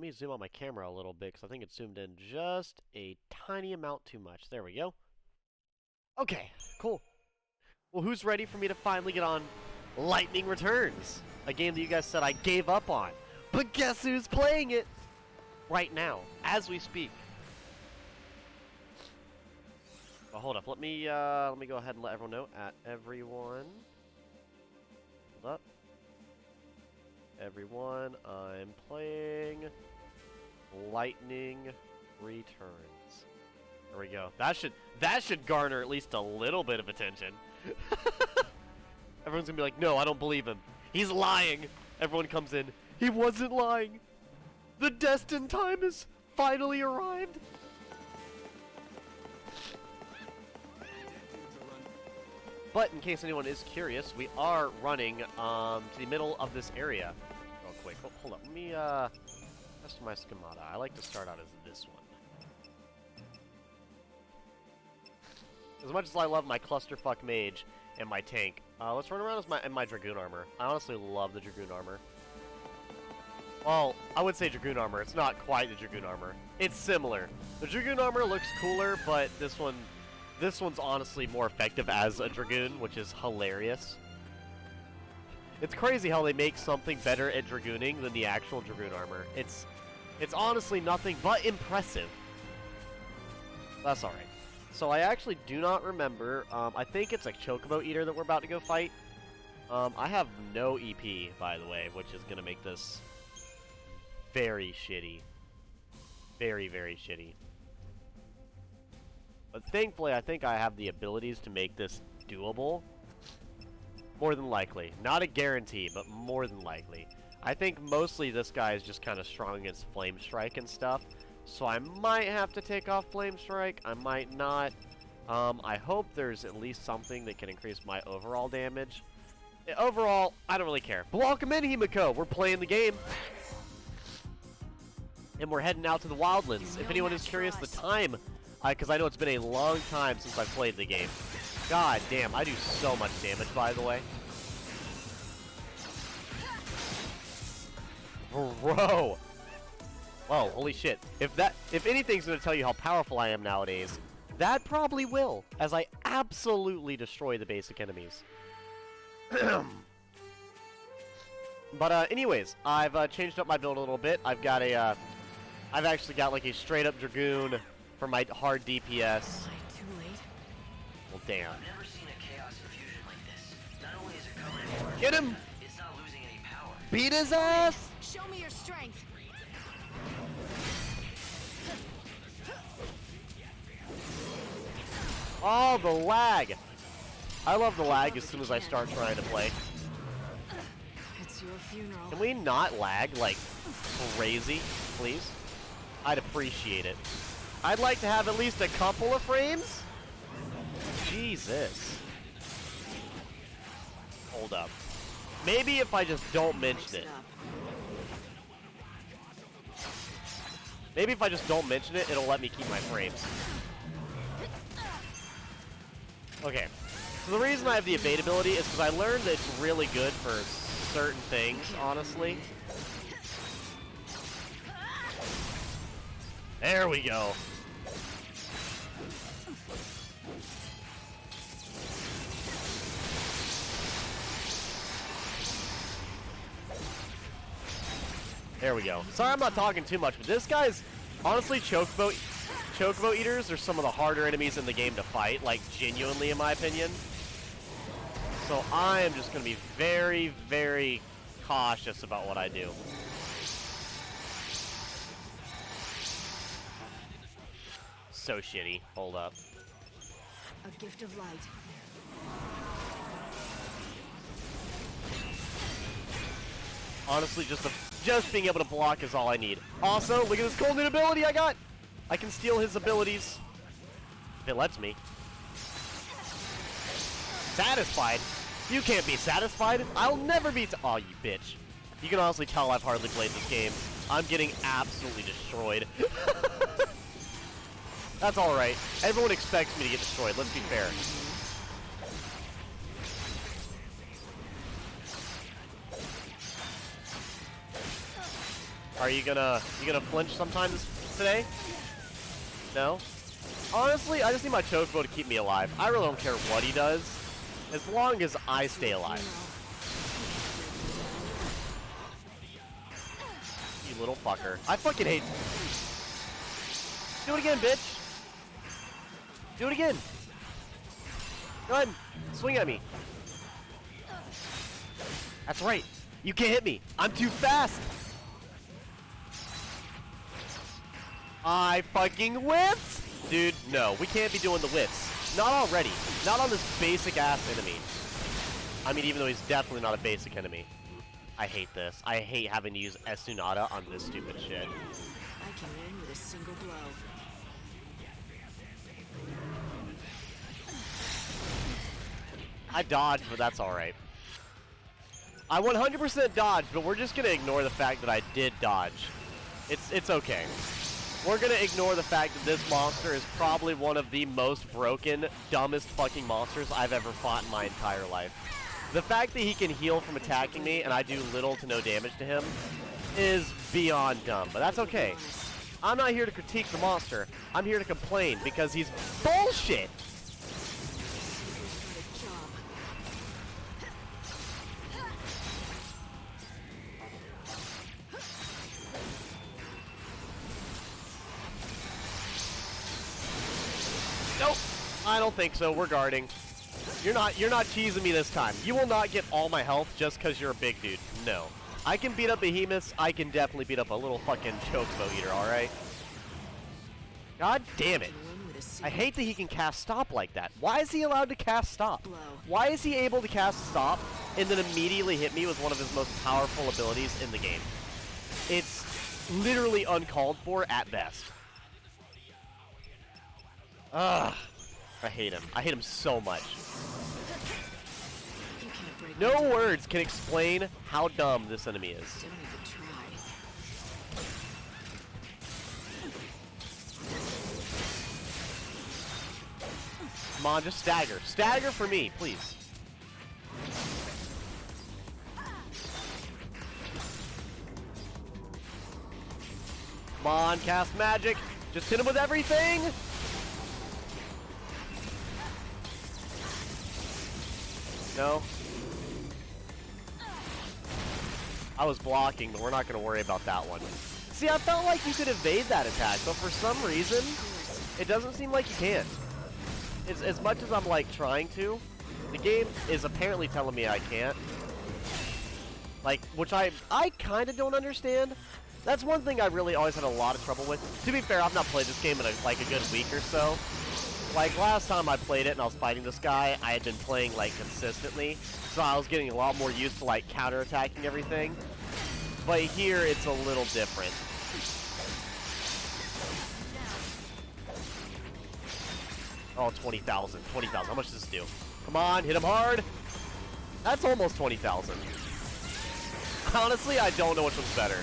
me zoom out my camera a little bit, because I think it's zoomed in just a tiny amount too much. There we go. Okay, cool. Well, who's ready for me to finally get on Lightning Returns? A game that you guys said I gave up on. But guess who's playing it right now, as we speak? Oh, hold up. Let me go ahead and let everyone know. Everyone. Hold up. Everyone, I'm playing Lightning Returns. There we go. That should garner at least a little bit of attention. Everyone's gonna be like, no, I don't believe him. He's lying. Everyone comes in. He wasn't lying. The destined time has finally arrived. But in case anyone is curious, we are running to the middle of this area. Real quick. Hold up. Let me test my schemata. I like to start out as this one. As much as I love my clusterfuck mage and my tank, let's run around as my Dragoon armor. I honestly love the Dragoon armor. Well, I would say Dragoon armor. It's not quite the Dragoon armor. It's similar. The Dragoon armor looks cooler, but this one's honestly more effective as a Dragoon, which is hilarious. It's crazy how they make something better at Dragooning than the actual Dragoon armor. It's honestly nothing but impressive. That's alright. So I actually do not remember. I think it's a chocobo eater that we're about to go fight. I have no EP, by the way, which is going to make this very shitty. Very, very shitty. But thankfully, I think I have the abilities to make this doable. More than likely. Not a guarantee, but more than likely. I think mostly this guy is just kind of strong against Flame Strike and stuff. So I might have to take off Flame Strike. I might not. I hope there's at least something that can increase my overall damage. Overall, I don't really care. But welcome in, Himiko. We're playing the game. And we're heading out to the Wildlands. If anyone is curious, the time... because I know it's been a long time since I've played the game. God damn, I do so much damage, by the way. Bro! Whoa, holy shit. If anything's gonna tell you how powerful I am nowadays, that probably will, as I absolutely destroy the basic enemies. But, anyways, I've changed up my build a little bit. I've actually got, like, a straight-up Dragoon for my hard DPS. Too late. Well, damn. I've never seen a chaos infusion like this. Not only is it covered in Get him! it's not losing any power. Beat his ass! Show me your strength. Oh, the lag! I love the lag as soon as I start trying to play. It's your funeral. Can we not lag like crazy, please? I'd appreciate it. I'd like to have at least a couple of frames. Jesus. Hold up. Maybe if I just don't mention it. Maybe if I just don't mention it, it'll let me keep my frames. Okay. So the reason I have the evade ability is because I learned that it's really good for certain things, honestly. There we go. There we go. Sorry I'm not talking too much, but this guy's... Honestly, Chocobo Eaters are some of the harder enemies in the game to fight, like, genuinely, in my opinion. So I am just going to be very, very cautious about what I do. So shitty. Hold up. A gift of light. Honestly, just being able to block is all I need. Also, look at this golden ability I got! I can steal his abilities. If it lets me. Satisfied? You can't be satisfied. I'll never be oh, you bitch. You can honestly tell I've hardly played this game. I'm getting absolutely destroyed. That's alright. Everyone expects me to get destroyed, let's be fair. Are you gonna flinch sometime today? No? Honestly, I just need my chocobo to keep me alive. I really don't care what he does, as long as I stay alive. You little fucker. I fucking hate... Do it again, bitch! Do it again! Go ahead, swing at me. That's right. You can't hit me. I'm too fast. I fucking whipped! Dude, no. We can't be doing the whips. Not already. Not on this basic-ass enemy. I mean, even though he's definitely not a basic enemy. I hate this. I hate having to use Esunada on this stupid shit. I can win with a single blow. I dodged, but that's alright. I 100% dodged, but we're just gonna ignore the fact that I did dodge. It's okay. We're gonna ignore the fact that this monster is probably one of the most broken, dumbest fucking monsters I've ever fought in my entire life. The fact that he can heal from attacking me and I do little to no damage to him is beyond dumb, but that's okay. I'm not here to critique the monster. I'm here to complain because he's bullshit! Nope, I don't think so. We're guarding. You're not cheesing me this time. You will not get all my health just because you're a big dude. No. I can beat up behemoths. I can definitely beat up a little fucking chocobo eater, alright? God damn it. I hate that he can cast stop like that. Why is he allowed to cast stop? Why is he able to cast stop and then immediately hit me with one of his most powerful abilities in the game? It's literally uncalled for at best. Ugh. I hate him. I hate him so much. No words can explain how dumb this enemy is. Don't even try. Come on, just stagger. Stagger for me, please. Come on, cast magic. Just hit him with everything. No. I was blocking, but we're not going to worry about that one. See, I felt like you could evade that attack, but for some reason, it doesn't seem like you can. As much as I'm, like, trying to, the game is apparently telling me I can't. Like, which I kind of don't understand. That's one thing I really always had a lot of trouble with. To be fair, I've not played this game in, like, a good week or so. Like, last time I played it and I was fighting this guy, I had been playing, like, consistently. So I was getting a lot more used to, like, counterattacking everything. But here, it's a little different. Oh, 20,000. 20,000. How much does this do? Come on, hit him hard. That's almost 20,000. Honestly, I don't know which one's better.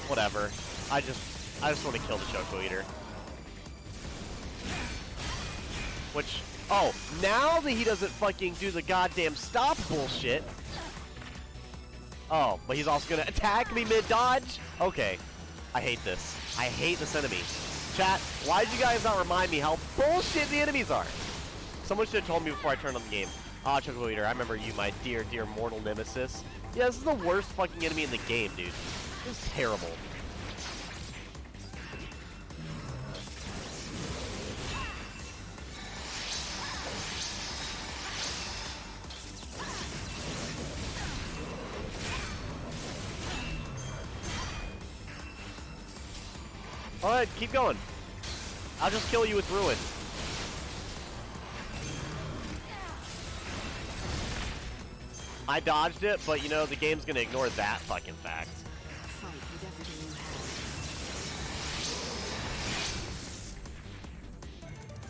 Whatever. I just want to kill the Choco Eater. Which, oh, now that he doesn't fucking do the goddamn stop bullshit. Oh, but he's also gonna attack me mid-dodge? Okay. I hate this. I hate this enemy. Chat, why did you guys not remind me how bullshit the enemies are? Someone should have told me before I turned on the game. Ah, Chocobo Eater, I remember you, my dear, dear mortal nemesis. Yeah, this is the worst fucking enemy in the game, dude. This is terrible. Alright, keep going. I'll just kill you with Ruin. I dodged it, but you know, the game's gonna ignore that fucking fact. Fight with everything you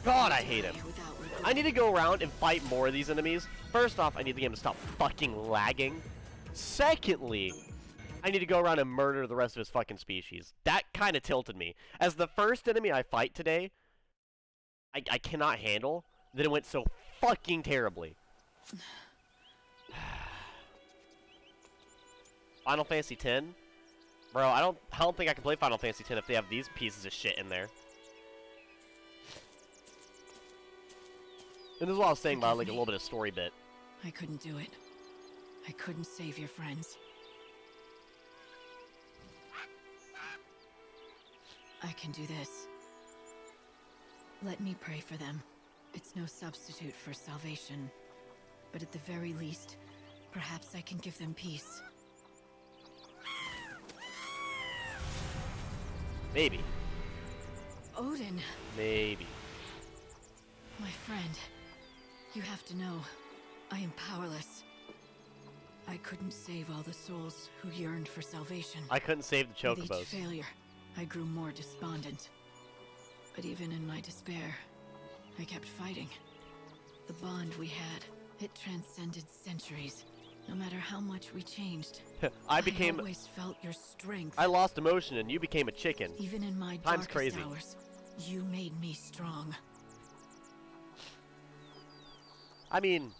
have. God, I hate him. I need to go around and fight more of these enemies. First off, I need the game to stop fucking lagging. Secondly, I need to go around and murder the rest of his fucking species. That kind of tilted me. As the first enemy I fight today, I cannot handle that it went so fucking terribly. Final Fantasy X? Bro, I don't think I can play Final Fantasy X if they have these pieces of shit in there. And this is what I was saying about like a little bit of story bit. I couldn't do it. I couldn't save your friends. I can do this. Let me pray for them. It's no substitute for salvation. But at the very least, perhaps I can give them peace. Maybe. Odin, Maybe. my friend, you have to know, I am powerless. I couldn't save all the souls who yearned for salvation. I couldn't save the With each chocobos. failure, I grew more despondent. But even in my despair, I kept fighting. The bond we had, it transcended centuries. No matter how much we changed, I always felt your strength. I lost emotion and you became a chicken. Even in my Time's darkest crazy. hours, you made me strong. I mean,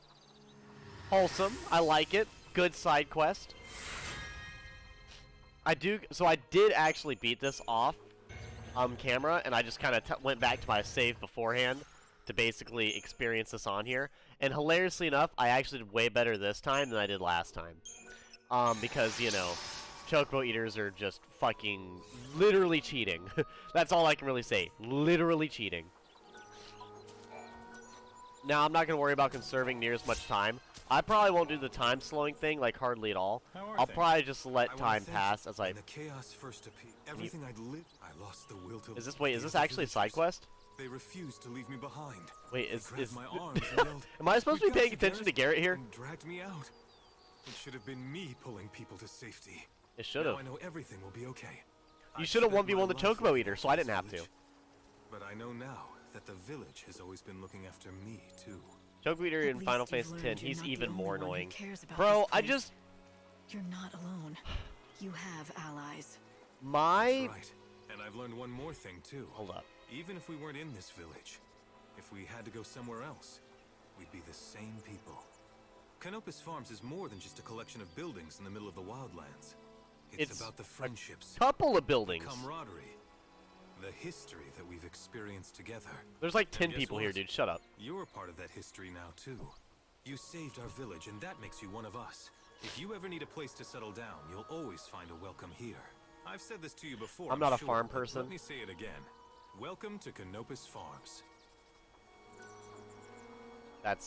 wholesome. I like it. Good side quest. So I did actually beat this off camera, and I just kind of went back to my save beforehand to basically experience this on here. And hilariously enough, I actually did way better this time than I did last time. Because, you know, chocobo eaters are just fucking literally cheating. That's all I can really say. Literally cheating. Now, I'm not going to worry about conserving near as much time. I probably won't do the time slowing thing, like, hardly at all. I'll probably just let time pass as I... When the chaos first appeared, everything I'd lived, I lost the will to... Wait, is this actually a side quest? They refused to leave me behind. Wait, They is... grabbed my arms and yelled, Am I supposed to be "We got paying you, attention to Garrett here? and dragged me out. It should have been me pulling people to safety. It should Now have. I know everything will be okay. You I should have spent 1v1 my the life chocobo looking eater, so after I didn't this have to. village. But I know now that the village has always been looking after me, too. Chocobo eater At in least Final you've Fantasy learned X, you're he's not the even only more one who annoying. cares about Bro, this I place. just... You're not alone. You have allies. My... That's right. And I've learned one more thing, too. Hold up. Even if we weren't in this village, if we had to go somewhere else, we'd be the same people. Canopus Farms is more than just a collection of buildings in the middle of the wildlands. It's about the friendships, Couple of buildings. camaraderie, the history that we've experienced together. There's like 10 guess people here, what? dude. Shut up. You're part of that history now, too. You saved our village, and that makes you one of us. If you ever need a place to settle down, you'll always find a welcome here. I've said this to you before. I'm not a sure, farm but person. Let me say it again. Welcome to Canopus Farms. That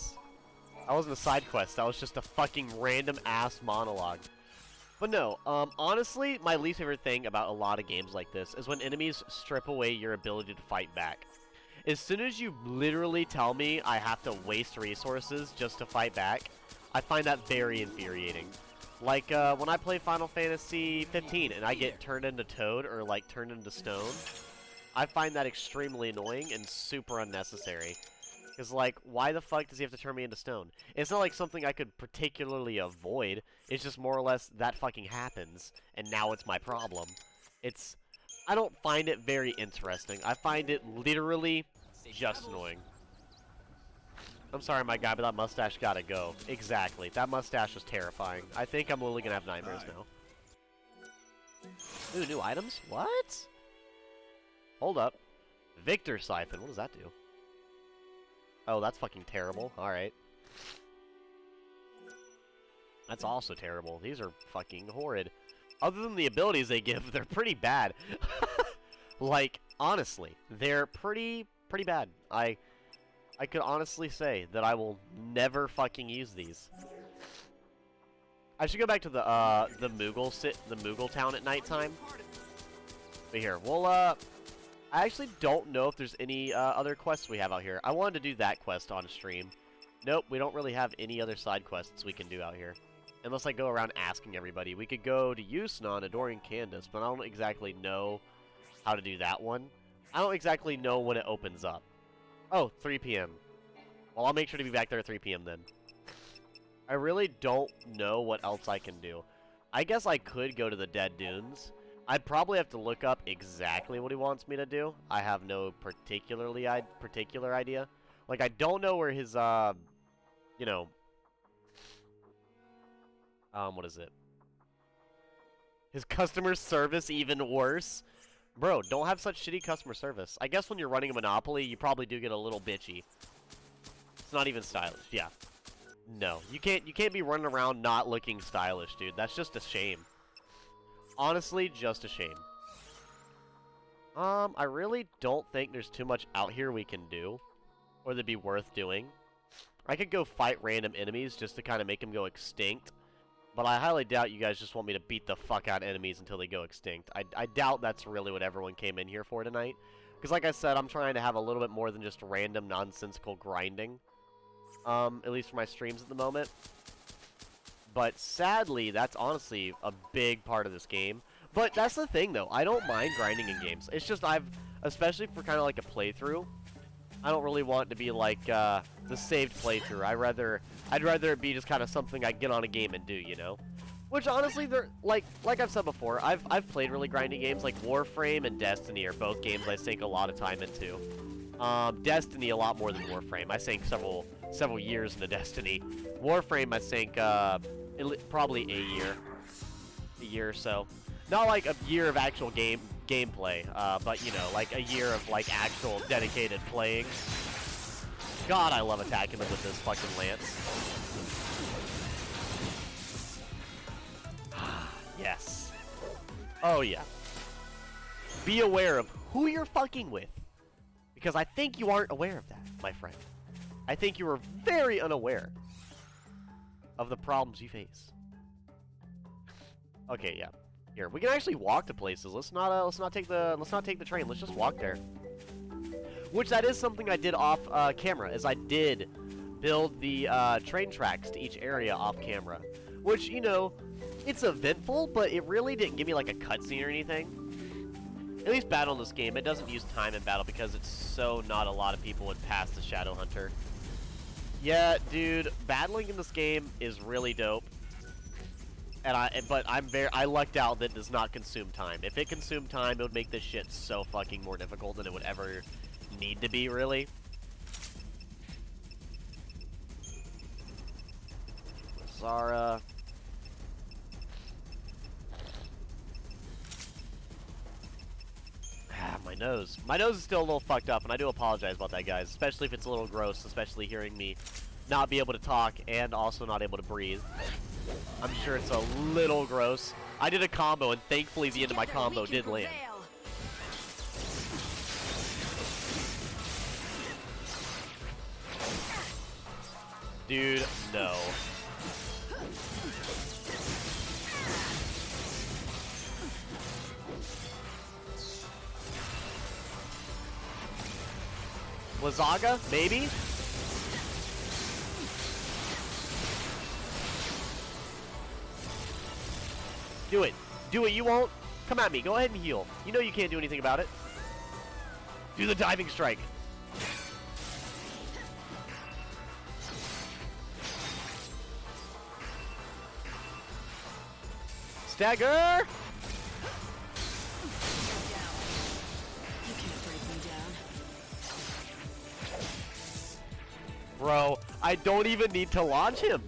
wasn't a side quest. That was just a fucking random ass monologue. But no, honestly, my least favorite thing about a lot of games like this is when enemies strip away your ability to fight back. As soon as you literally tell me I have to waste resources just to fight back, I find that very infuriating. Like, when I play Final Fantasy 15 and I get turned into Toad or, like, turned into Stone, I find that extremely annoying and super unnecessary. Because, like, why the fuck does he have to turn me into stone? It's not like something I could particularly avoid. It's just more or less that fucking happens, and now it's my problem. I don't find it very interesting. I find it literally just annoying. I'm sorry, my guy, but that mustache gotta go. Exactly. That mustache was terrifying. I think I'm literally gonna have nightmares now. Ooh, new items? What? Hold up. Victor Siphon. What does that do? Oh, that's fucking terrible. Alright. That's also terrible. These are fucking horrid. Other than the abilities they give, they're pretty bad. Like, honestly, they're pretty bad. I could honestly say that I will never fucking use these. I should go back to the Moogle town at nighttime. But here, we'll I actually don't know if there's any other quests we have out here. I wanted to do that quest on stream. Nope, we don't really have any other side quests we can do out here. Unless I go around asking everybody. We could go to Yusna, adoring Candace, but I don't exactly know how to do that one. I don't exactly know when it opens up. Oh, 3 p.m. Well, I'll make sure to be back there at 3 p.m. then. I really don't know what else I can do. I guess I could go to the Dead Dunes. I'd probably have to look up exactly what he wants me to do. I have no particular idea. Like, I don't know where his, you know, what is it? His customer service even worse. Bro, don't have such shitty customer service. I guess when you're running a Monopoly, you probably do get a little bitchy. It's not even stylish. Yeah. No, you can't be running around not looking stylish, dude. That's just a shame. Honestly, just a shame. I really don't think there's too much out here we can do, or that'd be worth doing. I could go fight random enemies just to kind of make them go extinct, but I highly doubt you guys just want me to beat the fuck out of enemies until they go extinct. I doubt that's really what everyone came in here for tonight. Because like I said, I'm trying to have a little bit more than just random nonsensical grinding. At least for my streams at the moment. But sadly, that's honestly a big part of this game. But that's the thing, though. I don't mind grinding in games. It's just especially for kind of like a playthrough, I don't really want it to be like the saved playthrough. I'd rather it be just kind of something I get on a game and do, you know? Which honestly, they're like I've said before, I've played really grindy games like Warframe and Destiny are both games I sink a lot of time into. Destiny a lot more than Warframe. I sank several years into Destiny. Warframe I sank probably a year or so. Not like a year of actual gameplay, but you know, like a year of like actual dedicated playing. God, I love attacking them with this fucking lance. Yes. Oh yeah. Be aware of who you're fucking with. Because I think you aren't aware of that, my friend. I think you are very unaware of the problems you face. Okay, yeah. Here, we can actually walk to places. Let's not take the train. Let's just walk there. Which that is something I did off camera, is I did build the train tracks to each area off camera. Which, you know, it's eventful, but it really didn't give me like a cutscene or anything. At least battle in this game, it doesn't use time in battle because it's so not a lot of people would pass the Shadow Hunter. Yeah, dude, battling in this game is really dope. And I lucked out that it does not consume time. If it consumed time, it would make this shit so fucking more difficult than it would ever need to be, really. Zara. My nose. My nose is still a little fucked up, and I do apologize about that, guys. Especially if it's a little gross, especially hearing me not be able to talk and also not able to breathe. I'm sure it's a little gross. I did a combo, and thankfully the end of my combo did land. Dude, no. Lazaga? Maybe? Do it. Do it, you won't. Come at me. Go ahead and heal. You know you can't do anything about it. Do the diving strike. Stagger! You can't break me down. Bro, I don't even need to launch him.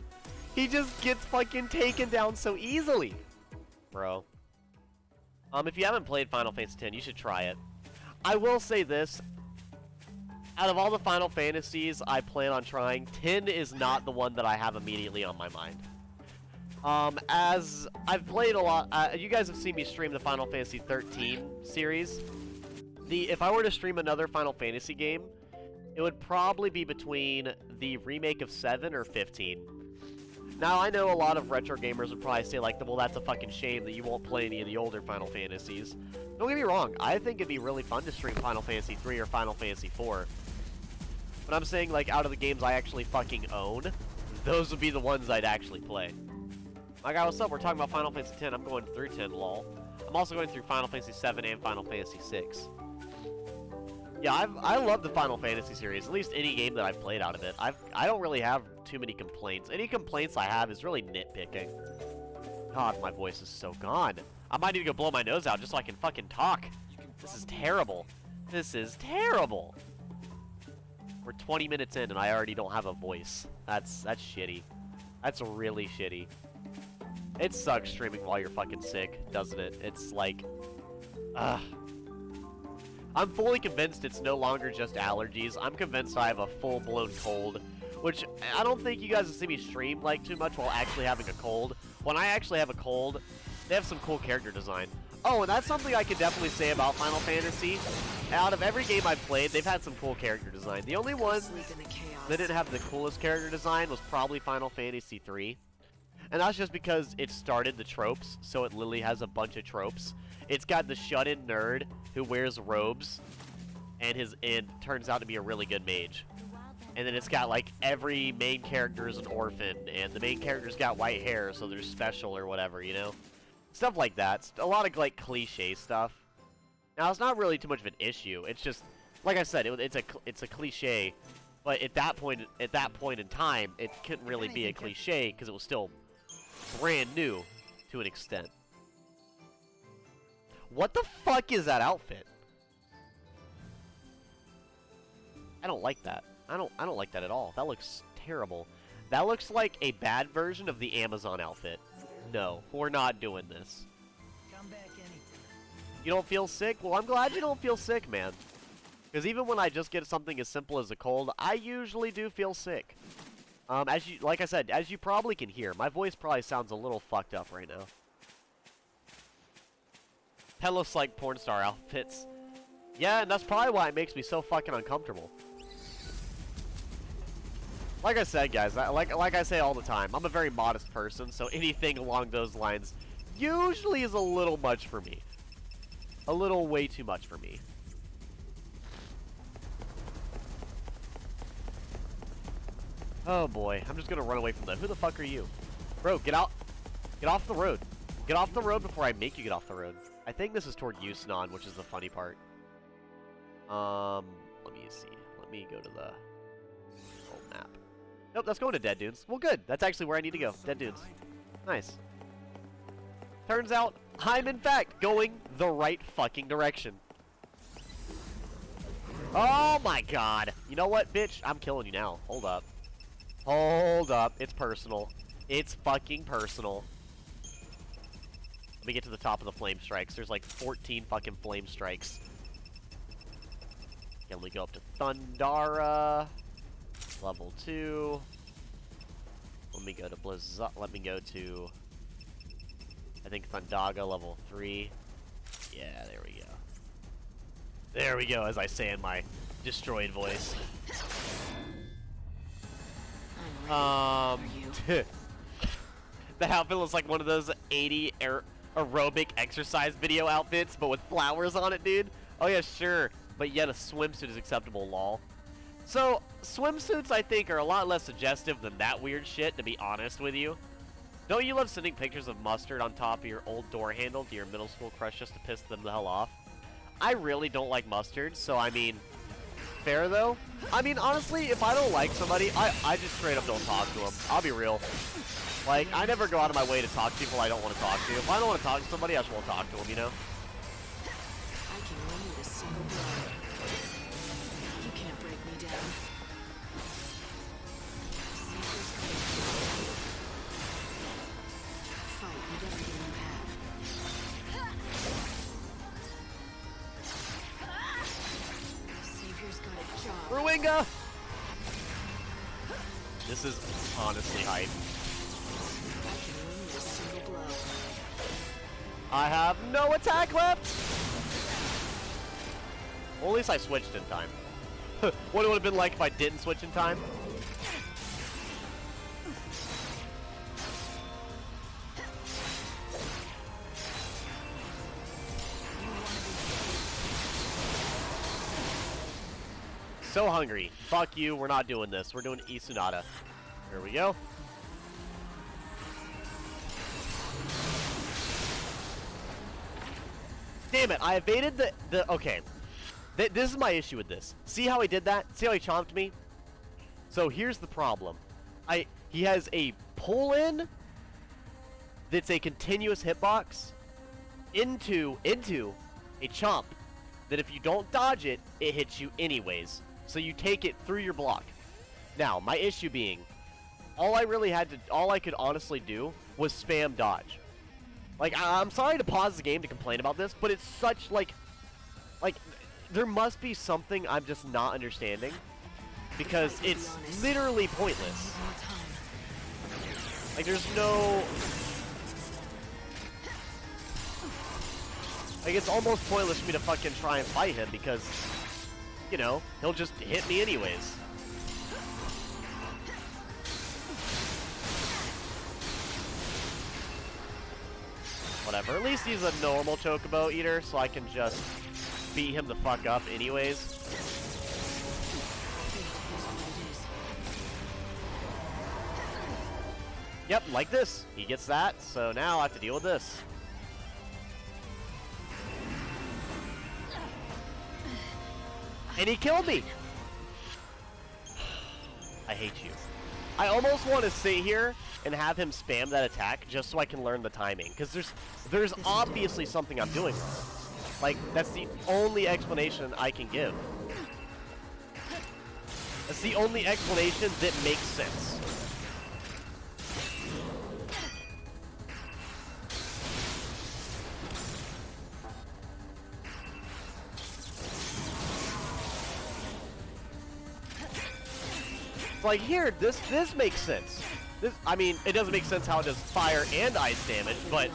He just gets fucking taken down so easily. Bro. If you haven't played Final Fantasy X, you should try it. I will say this. Out of all the Final Fantasies I plan on trying, 10 is not the one that I have immediately on my mind. As I've played a lot, you guys have seen me stream the Final Fantasy 13 series. If I were to stream another Final Fantasy game, it would probably be between the remake of 7 or 15. Now, I know a lot of retro gamers would probably say, like, well, that's a fucking shame that you won't play any of the older Final Fantasies. Don't get me wrong, I think it'd be really fun to stream Final Fantasy 3 or Final Fantasy 4. But I'm saying, like, out of the games I actually fucking own, those would be the ones I'd actually play. My guy, what's up? We're talking about Final Fantasy X. I'm going through 10, lol. I'm also going through Final Fantasy 7 and Final Fantasy 6. Yeah, I love the Final Fantasy series. At least any game that I've played out of it. I don't really have too many complaints. Any complaints I have is really nitpicking. God, my voice is so gone. I might need to go blow my nose out just so I can fucking talk. This is terrible. This is terrible. We're 20 minutes in and I already don't have a voice. That's shitty. That's really shitty. It sucks streaming while you're fucking sick, doesn't it? It's like, ugh. I'm fully convinced it's no longer just allergies. I'm convinced I have a full-blown cold, which I don't think you guys will see me stream like too much while actually having a cold. When I actually have a cold, they have some cool character design. Oh, and that's something I could definitely say about Final Fantasy. Out of every game I've played, they've had some cool character design. The only one that didn't have the coolest character design was probably Final Fantasy III. And that's just because it started the tropes, so it literally has a bunch of tropes. It's got the shut-in nerd who wears robes, and turns out to be a really good mage. And then it's got, like, every main character is an orphan, and the main character's got white hair, so they're special or whatever, you know? Stuff like that. It's a lot of, like, cliche stuff. Now, it's not really too much of an issue. It's just, like I said, it's a cliche, but at that point in time, it couldn't really be a cliche because it was still brand new to an extent. What the fuck is that outfit? I don't like that. I don't like that at all. That looks terrible. That looks like a bad version of the Amazon outfit. No, we're not doing this. Come back anytime. You don't feel sick? Well, I'm glad you don't feel sick, man. Because even when I just get something as simple as a cold, I usually do feel sick. Like I said, as you probably can hear, my voice probably sounds a little fucked up right now. That looks like porn star outfits. Yeah, and that's probably why it makes me so fucking uncomfortable. Like I said, guys, like I say all the time, I'm a very modest person, so anything along those lines usually is a little much for me. A little way too much for me. Oh boy, I'm just gonna run away from them. Who the fuck are you? Bro, get out. Get off the road. Get off the road before I make you get off the road. I think this is toward Yusnan, which is the funny part. Let me see. Let me go to the old map. Nope, that's going to Dead Dunes. Well, good. That's actually where I need to go. Dead Dunes. Nice. Turns out, I'm in fact going the right fucking direction. Oh my god. You know what, bitch? I'm killing you now. Hold up. Hold up. It's personal. It's fucking personal. Let me get to the top of the flame strikes. There's like 14 fucking flame strikes. Okay, let me go up to Thundara. Level 2. Let me go to let me go to, I think, Thundaga, level 3. Yeah, there we go. There we go, as I say in my destroyed voice. The outfit looks like one of those 80 aerobic exercise video outfits, but with flowers on it, dude. Oh yeah, sure. But yet a swimsuit is acceptable, lol. So, swimsuits, I think, are a lot less suggestive than that weird shit, to be honest with you. Don't you love sending pictures of mustard on top of your old door handle to your middle school crush just to piss them the hell off? I really don't like mustard, so I mean, fair though. I mean, honestly, if I don't like somebody, I just straight up don't talk to them. I'll be real. Like, I never go out of my way to talk to people I don't want to talk to. If I don't want to talk to somebody, I just won't talk to them, you know? I can win with a single blow. You can't break me down. Fight with everything you have. Savior's got a job. Ruinga! This is honestly hype. I can win with a single blow. I have no attack left! Well, at least I switched in time. What it would have been like if I didn't switch in time? So hungry. Fuck you, we're not doing this. We're doing Isunada. Here we go. Damn it, I evaded the okay. This is my issue with this. See how he did that? See how he chomped me? So here's the problem. He has a pull-in that's a continuous hitbox into a chomp that if you don't dodge it, it hits you anyways. So you take it through your block. Now, my issue being, all I could honestly do was spam dodge. Like, I'm sorry to pause the game to complain about this, but it's such, like, there must be something I'm just not understanding, because it's literally pointless. Like, there's no... Like, it's almost pointless for me to fucking try and fight him, because, you know, he'll just hit me anyways. Whatever, at least he's a normal chocobo eater, so I can just beat him the fuck up anyways. Yep, like this. He gets that, so now I have to deal with this. And he killed me! I hate you. I almost want to sit here and have him spam that attack just so I can learn the timing. Because there's obviously something I'm doing wrong. Like, that's the only explanation I can give. That's the only explanation that makes sense. Like, here, this makes sense. This, I mean, it doesn't make sense how it does fire and ice damage, but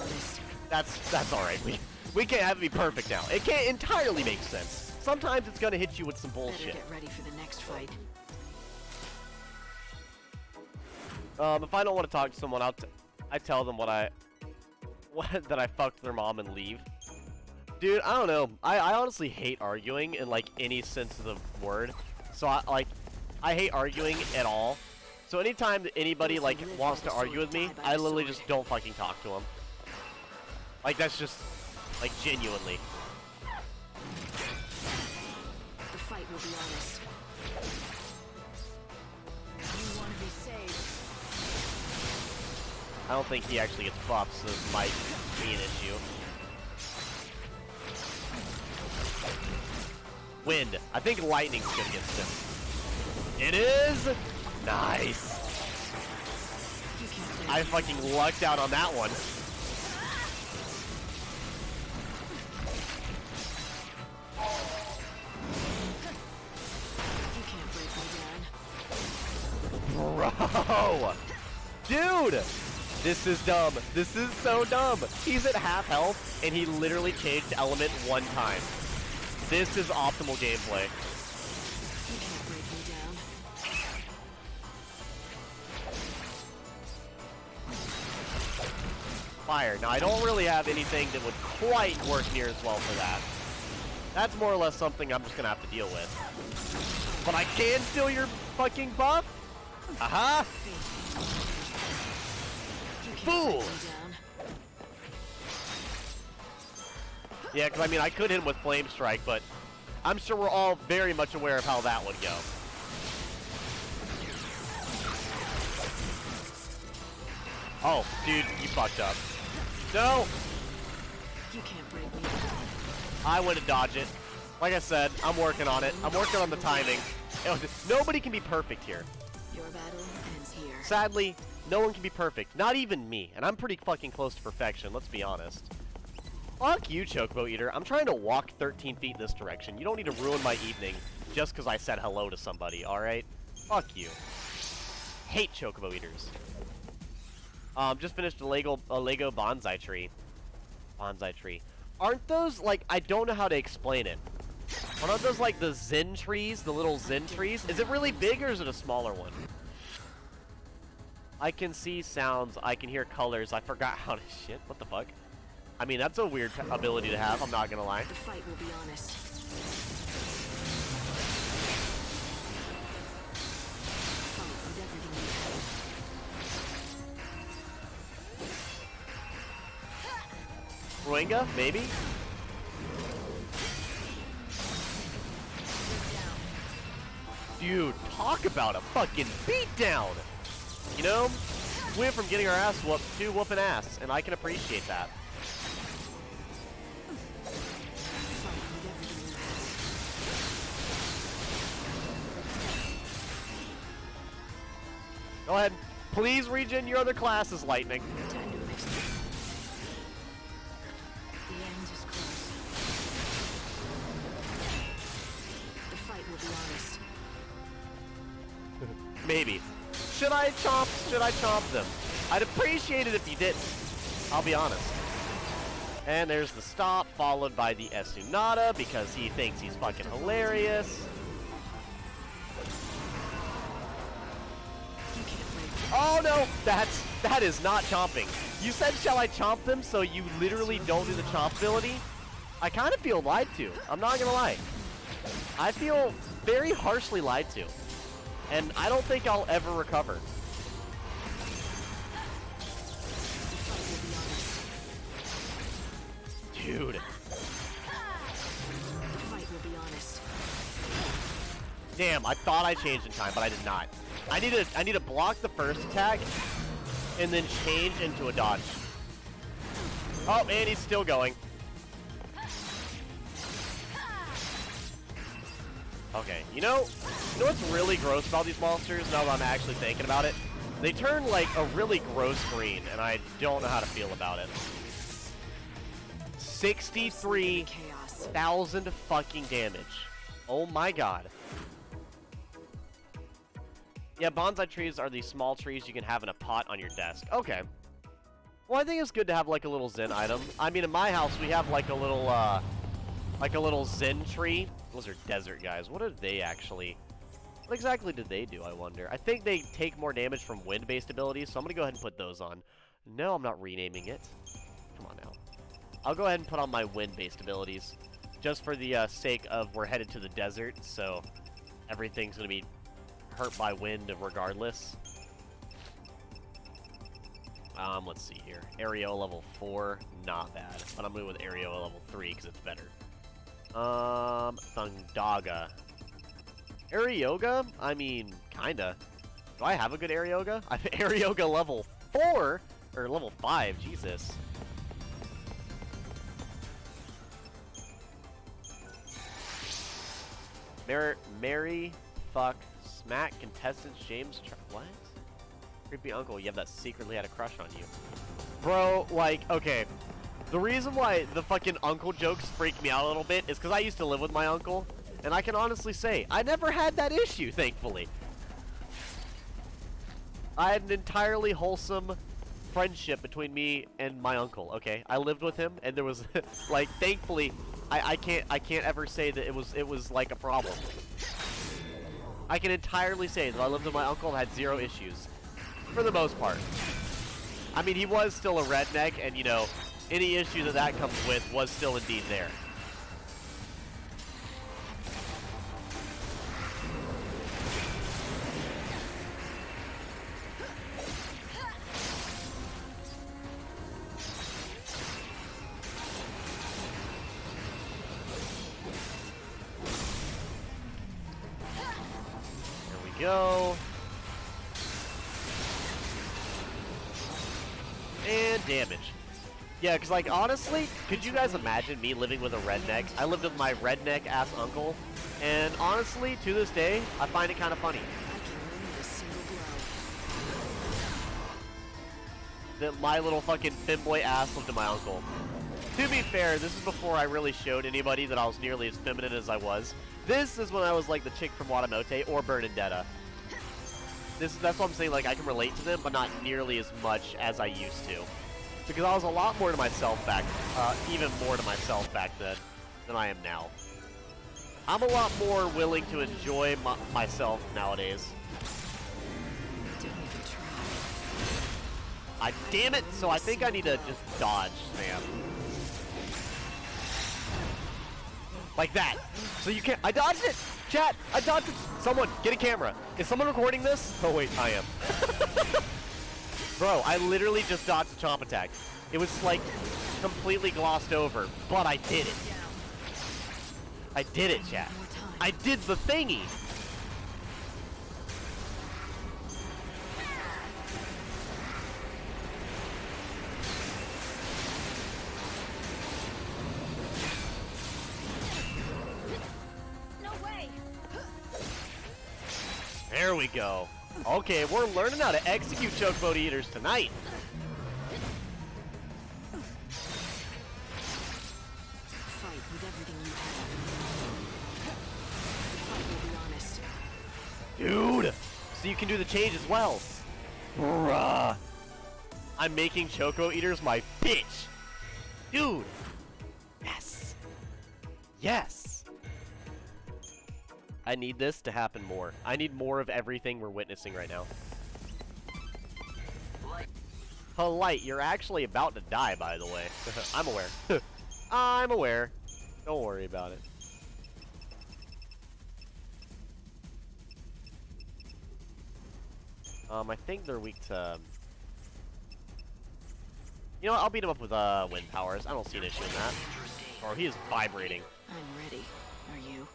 that's alright. We can't have it be perfect now. It can't entirely make sense. Sometimes it's gonna hit you with some bullshit. Better get ready for the next fight. If I don't want to talk to someone, I tell them that I fucked their mom and leave. Dude, I don't know. I honestly hate arguing in, like, any sense of the word. So I hate arguing at all. So anytime that anybody, like, wants to argue with me, I literally just don't fucking talk to them. Like, that's just, like, genuinely. The fight will be honest. You want to be saved. I don't think he actually gets buffed, so this might be an issue. Wind. I think lightning's good against him. It is! Nice! I fucking lucked out on that one. Bro! Dude! This is dumb. This is so dumb. He's at half health, and he literally changed element one time. This is optimal gameplay. You can't break me down. Fire. Now, I don't really have anything that would quite work near as well for that. That's more or less something I'm just gonna have to deal with. But I can steal your fucking buff? Aha! Fool! Yeah, because I mean, I could hit him with Flame Strike, but I'm sure we're all very much aware of how that would go. Oh, dude, you fucked up. No! You can't break me down. I went to dodge it. Like I said, I'm working on it. I'm working on the timing. Nobody can be perfect here. Your battle ends here. Sadly, no one can be perfect. Not even me. And I'm pretty fucking close to perfection, let's be honest. Fuck you, Chocobo Eater. I'm trying to walk 13 feet in this direction. You don't need to ruin my evening just because I said hello to somebody, alright? Fuck you. Hate Chocobo Eaters. Just finished a Lego bonsai tree. Bonsai tree. Aren't those, like, I don't know how to explain it. Aren't those, like, the Zen trees? The little Zen trees? Is it really big or is it a smaller one? I can see sounds. I can hear colors. I forgot how to shit. What the fuck? I mean, that's a weird ability to have. I'm not gonna lie. The fight will be honest. Fight with everything you have. Ruenga? Maybe? Dude, talk about a fucking beatdown! You know, we went from getting our ass whooped to whooping ass, and I can appreciate that. Go ahead. Please regen your other classes, Lightning. Time to Maybe. Should I chomp them? I'd appreciate it if you didn't. I'll be honest. And there's the stop, followed by the Esunata, because he thinks he's fucking hilarious. Oh no, that is not chomping. You said, shall I chomp them, so you literally don't do the chomp ability? I kind of feel lied to. I'm not gonna lie. I feel very harshly lied to. And I don't think I'll ever recover. Dude. Damn, I thought I changed in time, but I did not. I need to block the first attack and then change into a dodge. Oh, and he's still going. Okay, you know what's really gross about these monsters now that I'm actually thinking about it? They turn like a really gross green, and I don't know how to feel about it. 63,000 fucking damage. Oh my god. Yeah, bonsai trees are these small trees you can have in a pot on your desk. Okay. Well, I think it's good to have like a little zen item. I mean, in my house, we have like a little zen tree. Those are desert guys. What are they actually? What exactly did they do, I wonder? I think they take more damage from wind-based abilities, so I'm gonna go ahead and put those on. No, I'm not renaming it. Come on now. I'll go ahead and put on my wind-based abilities, just for the sake of we're headed to the desert, so everything's gonna be hurt by wind regardless. Let's see here. Aereo level 4, not bad. But I'm moving with Aereo level 3 because it's better. Thundaga. Aeryoga? I mean, kinda. Do I have a good Aeryoga? I have Aeryoga level 4? Or level 5, Jesus. Mary, fuck, smack, contestants, James, what? Creepy uncle, you have that secretly had a crush on you. Bro, like, okay. The reason why the fucking uncle jokes freak me out a little bit is because I used to live with my uncle, and I can honestly say, I never had that issue, thankfully. I had an entirely wholesome friendship between me and my uncle, okay? I lived with him, and there was, like, thankfully, I can't ever say that it was like a problem. I can entirely say that I lived with my uncle and had zero issues. For the most part. I mean, he was still a redneck, and, you know, any issue that comes with was still indeed there. There we go. And damage. Yeah, because, like, honestly, could you guys imagine me living with a redneck? I lived with my redneck-ass uncle, and honestly, to this day, I find it kind of funny. That my little fucking femboy ass lived to my uncle. To be fair, this is before I really showed anybody that I was nearly as feminine as I was. This is when I was like the chick from Watamote or Bernadetta. That's what I'm saying, like, I can relate to them, but not nearly as much as I used to. Because I was a lot more to myself even more to myself back then than I am now. I'm a lot more willing to enjoy myself nowadays. Damn it! So I think I need to just dodge, man. Like that. So you can't. I dodged it! Chat! I dodged it! Someone, get a camera. Is someone recording this? Oh wait, I am. Bro, I literally just dodged a chomp attack. It was like completely glossed over, but I did it. I did it, chat. I did the thingy. There we go. Okay, we're learning how to execute chocobo eaters tonight. Fight with everything you have. The fight will be honest. Dude, so you can do the change as well. Bruh. I'm making Choco Eaters my bitch. Dude. Yes. Yes. I need this to happen more. I need more of everything we're witnessing right now. Polite, you're actually about to die, by the way. I'm aware. I'm aware. Don't worry about it. I think they're weak to... You know what? I'll beat him up with wind powers. I don't see an issue in that. Oh, he is vibrating. I'm ready. Are you?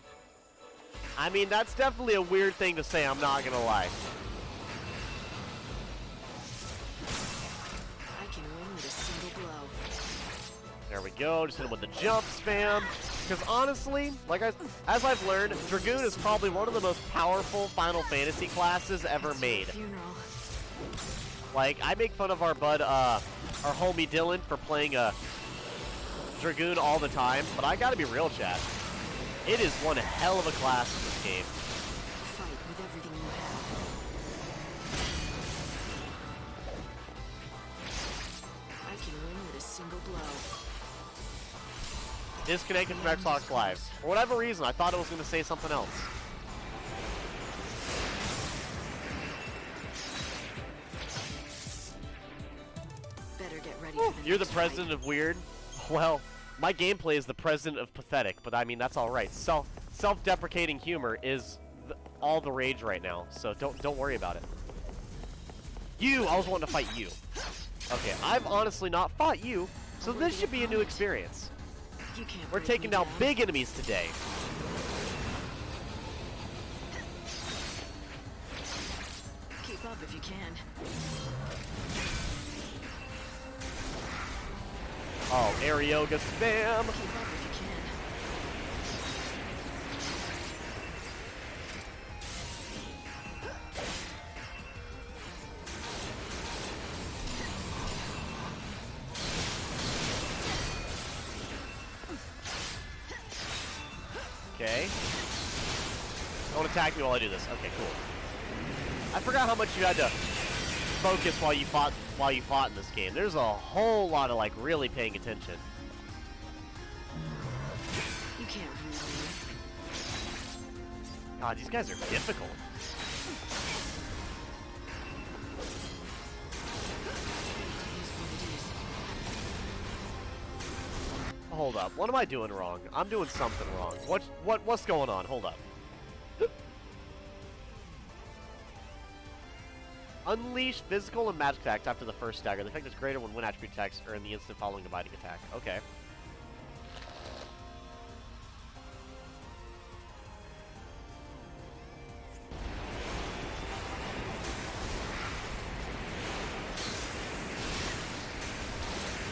I mean, that's definitely a weird thing to say, I'm not gonna lie. I can win with a single blow. There we go, just hit him with the jump spam. Because honestly, like as I've learned, Dragoon is probably one of the most powerful Final Fantasy classes ever made. Funeral. Like, I make fun of our bud, our homie Dylan for playing Dragoon all the time, but I gotta be real, chat. It is one hell of a class in this game. Fight with everything you have. I can win with a single blow. Disconnected from Xbox Live. For whatever reason, I thought it was going to say something else. Better get ready for the You're the next president of weird? Well, my gameplay is the president of pathetic, but I mean, that's alright. Self-deprecating humor is all the rage right now, so don't worry about it. I was wanting to fight you. Okay, I've honestly not fought you, so this should be a new experience. You can't We're break taking me down big enemies today. Keep up if you can. Oh, air yoga spam. Keep up if you can. Okay. Don't attack me while I do this. Okay, cool. I forgot how much you had to focus while you fought in this game. There's a whole lot of like really paying attention. You can't rule me. God, these guys are difficult. It is what it is. Hold up. What am I doing wrong? I'm doing something wrong. What's going on? Hold up. Unleash physical and magic attacks after the first stagger. The effect is greater when wind attribute attacks are in the instant following a biting attack. Okay.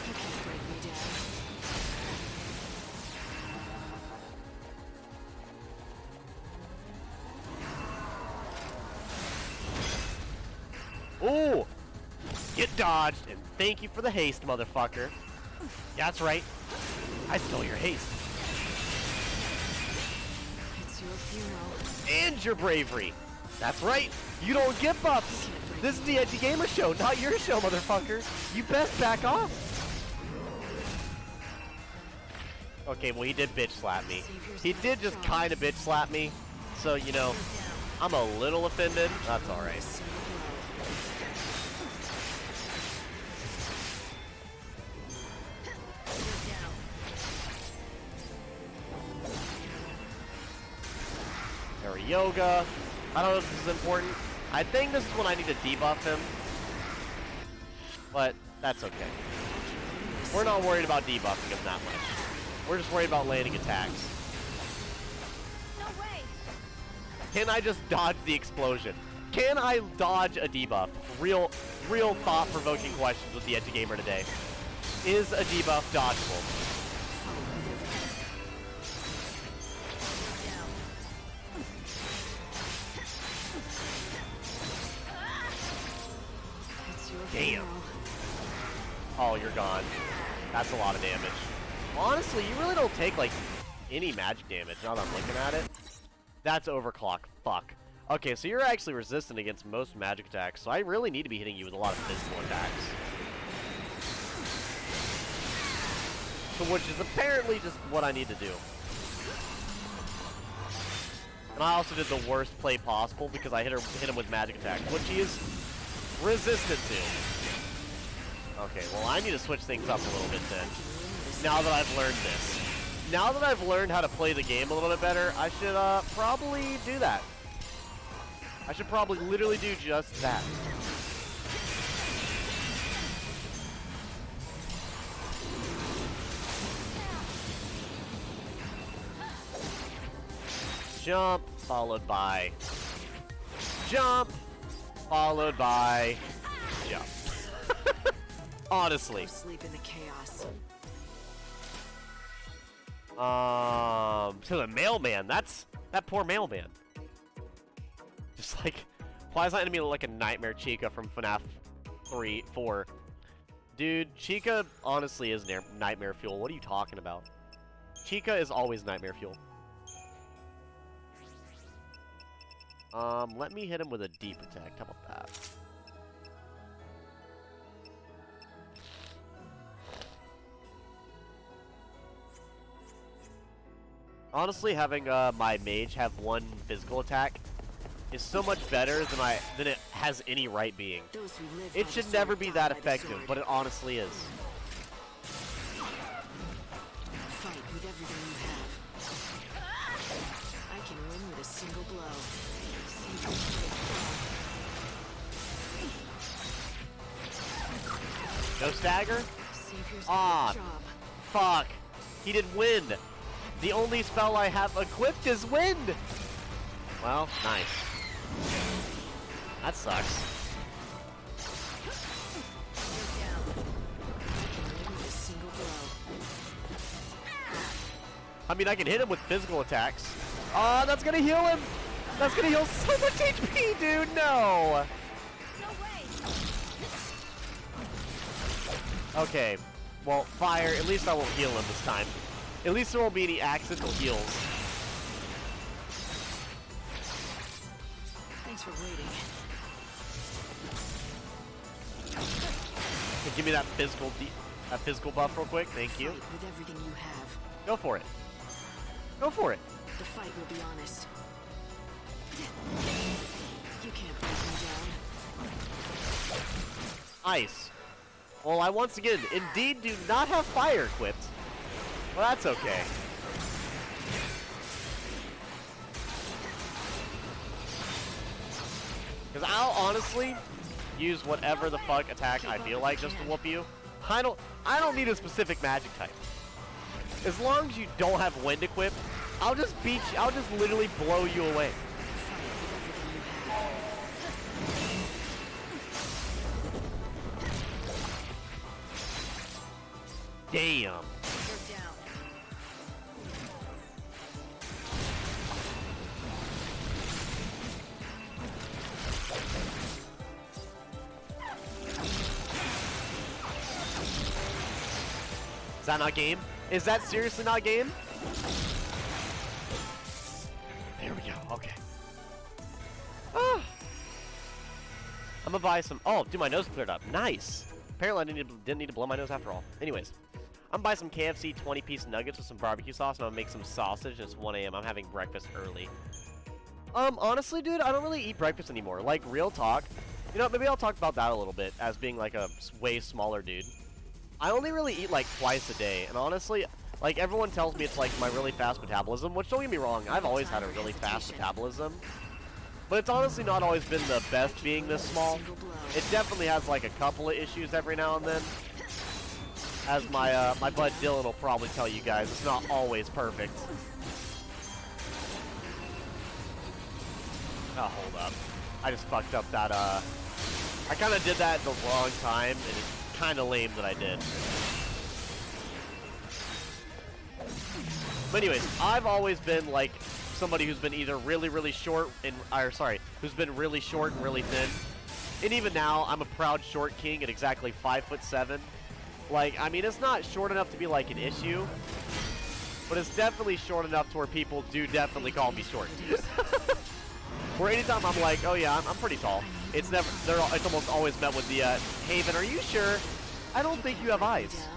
You can't break me down. Ooh! Get dodged, and thank you for the haste, motherfucker. That's right. I stole your haste. It's your funeral. And your bravery. That's right. You don't get buffs. This is the Edgy Gamer Show, not your show, motherfucker. You best back off. Okay, well, he did bitch slap me. He did just kind of bitch slap me. So, you know, I'm a little offended. That's alright. Yoga. I don't know if this is important. I think this is when I need to debuff him. But that's okay. We're not worried about debuffing him that much. We're just worried about landing attacks. No way. Can I just dodge the explosion? Can I dodge a debuff? Real thought-provoking questions with the Edgy Gamer today. Is a debuff dodgeable? Damn. Oh, you're gone. That's a lot of damage. Honestly, you really don't take, like, any magic damage now that I'm looking at it. That's overclock. Fuck. Okay, so you're actually resistant against most magic attacks, so I really need to be hitting you with a lot of physical attacks. So which is apparently just what I need to do. And I also did the worst play possible because I hit him with magic attacks, which he is resistant to. Okay, well I need to switch things up a little bit then. Now that I've learned this. Now that I've learned how to play the game a little bit better, I should probably do that. I should probably literally do just that. Jump, followed by jump, followed by jump. Honestly. Go sleep in the chaos. To the mailman. That poor mailman. Just like, why is that enemy like a Nightmare Chica from FNAF 4? Dude, Chica honestly is nightmare fuel. What are you talking about? Chica is always nightmare fuel. Let me hit him with a deep protect. How about that? Honestly, having my mage have one physical attack is so much better than it has any right being. It should never be that effective, but it honestly is. Fight with everything you have. I can win with a single blow. No stagger? Ah, fuck. He did wind. The only spell I have equipped is wind. Well, nice. That sucks. I mean, I can hit him with physical attacks. Ah, that's gonna heal him. That's gonna heal so much HP, dude. No. Okay. Well, fire. At least I won't heal him this time. At least there won't be any accidental heals. Thanks for waiting. Okay, give me that physical buff real quick. Thank you. Fight with everything you have. Go for it. Go for it. The fight will be honest. You can't break me down. Ice. Well, I once again, indeed, do not have fire equipped. Well, that's okay. Because I'll honestly use whatever the fuck attack I feel like just to whoop you. I don't need a specific magic type. As long as you don't have wind equipped, I'll just beat you. I'll just literally blow you away. Damn. Is that not game? Is that seriously not game? There we go. Okay. Ah. I'm gonna buy some. Oh, dude, my nose cleared up. Nice. Apparently, I didn't need to blow my nose after all. Anyways, I'm gonna buy some KFC 20-piece nuggets with some barbecue sauce, and I'm gonna make some sausage. It's 1 a.m. I'm having breakfast early. Honestly, dude, I don't really eat breakfast anymore. Like, real talk. You know, maybe I'll talk about that a little bit as being like a way smaller dude. I only really eat like twice a day, and honestly, like everyone tells me it's like my really fast metabolism, which don't get me wrong, I've always had a really fast metabolism. But it's honestly not always been the best being this small. It definitely has like a couple of issues every now and then. As my my bud Dylan will probably tell you guys, it's not always perfect. Oh, hold up. I just fucked up that, I kind of did that at the wrong time, and it's kind of lame that I did. But anyways, I've always been like somebody who's been either really, really short and, who's been really short and really thin. And even now, I'm a proud short king at exactly 5'7". Like, I mean, it's not short enough to be like an issue, but it's definitely short enough to where people do definitely call me short. Where anytime I'm like, oh yeah, I'm pretty tall, it's almost always met with the, Haven, are you sure? I don't think you have eyes.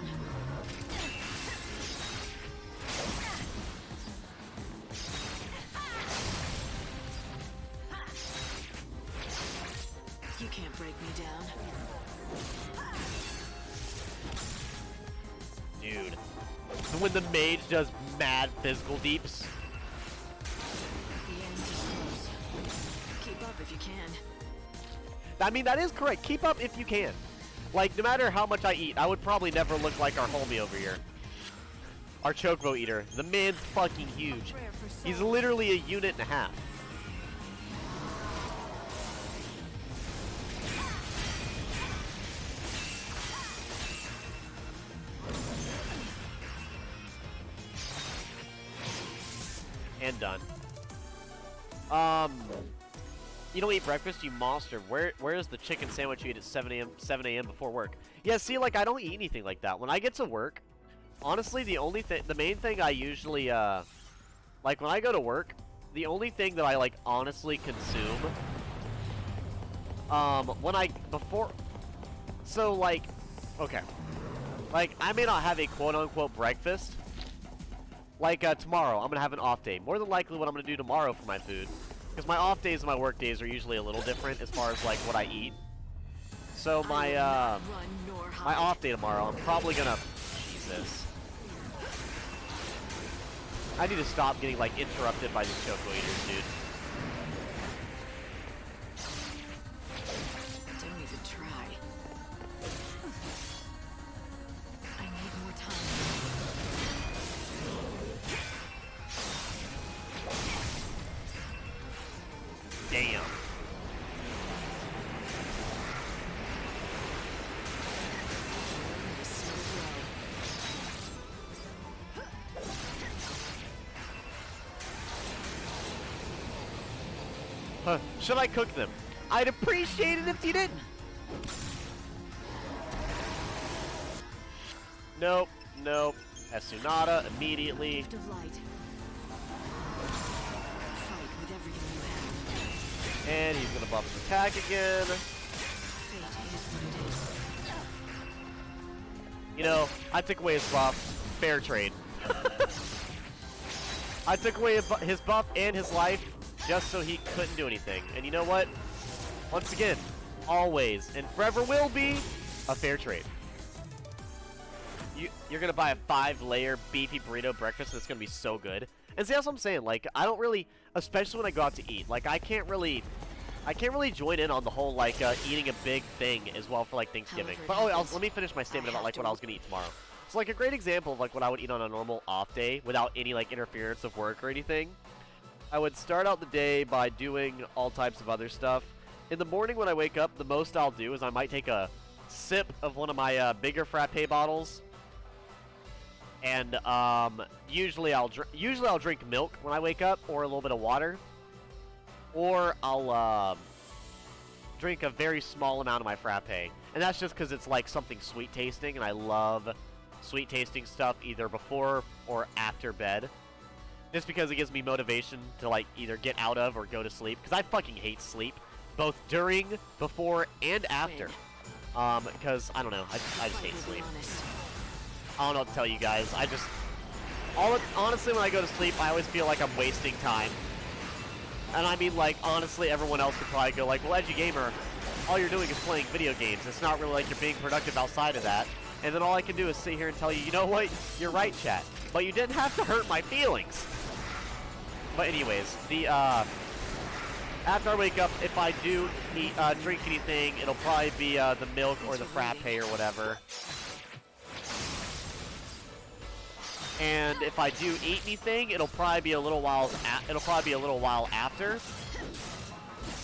You can't break me down. Dude. When the mage does mad physical deeps. The end is close. Keep up if you can. I mean, that is correct. Keep up if you can. Like, no matter how much I eat, I would probably never look like our homie over here. Our chocobo eater. The man's fucking huge. He's literally a unit and a half. And done. You don't eat breakfast, you monster. Where is the chicken sandwich you eat at 7 a.m. before work? Yeah, see, like, I don't eat anything like that. When I get to work, honestly, the main thing I usually, like, when I go to work, the only thing that I, like, honestly consume, so, like, okay. Like, I may not have a quote-unquote breakfast. Like, tomorrow, I'm gonna have an off day. More than likely, what I'm gonna do tomorrow for my food, because my off days and my work days are usually a little different as far as, like, what I eat. So, my off day tomorrow, I'm probably gonna... Jesus. I need to stop getting, like, interrupted by these choco eaters, dude. Don't even try. I need more time. Damn. Huh. Should I cook them? I'd appreciate it if you didn't. Nope. Nope. Esunada immediately. Gift of light. Fight with everything you have. And he's gonna buff his attack again. Fate is what it is. You know, I took away his buff. Fair trade. I took away his buff and his life just so he couldn't do anything. And you know what? Once again, always and forever will be a fair trade. You're gonna buy a 5-layer beefy burrito breakfast that's gonna be so good. And see, that's what I'm saying. Like, I don't really, especially when I go out to eat, like, I can't really join in on the whole, like, eating a big thing as well for, like, Thanksgiving. But, let me finish my statement about, like, what I was gonna eat tomorrow. So, like, a great example of, like, what I would eat on a normal off day without any, like, interference of work or anything. I would start out the day by doing all types of other stuff. In the morning when I wake up, the most I'll do is I might take a sip of one of my bigger frappe bottles. And usually I'll drink milk when I wake up, or a little bit of water, or I'll drink a very small amount of my frappe, and that's just because it's like something sweet tasting, and I love sweet tasting stuff either before or after bed, just because it gives me motivation to like either get out of or go to sleep, because I fucking hate sleep, both during, before, and after, because I don't know, I just hate sleep. I don't know what to tell you guys. Honestly, when I go to sleep, I always feel like I'm wasting time. And I mean, like, honestly, everyone else could probably go like, well, Edgy Gamer, all you're doing is playing video games. It's not really like you're being productive outside of that. And then all I can do is sit here and tell you, you know what? You're right, chat. But you didn't have to hurt my feelings. But anyways, after I wake up, if I do eat, drink anything, it'll probably be the milk or the frappe or whatever. And if I do eat anything, it'll probably be a little while after.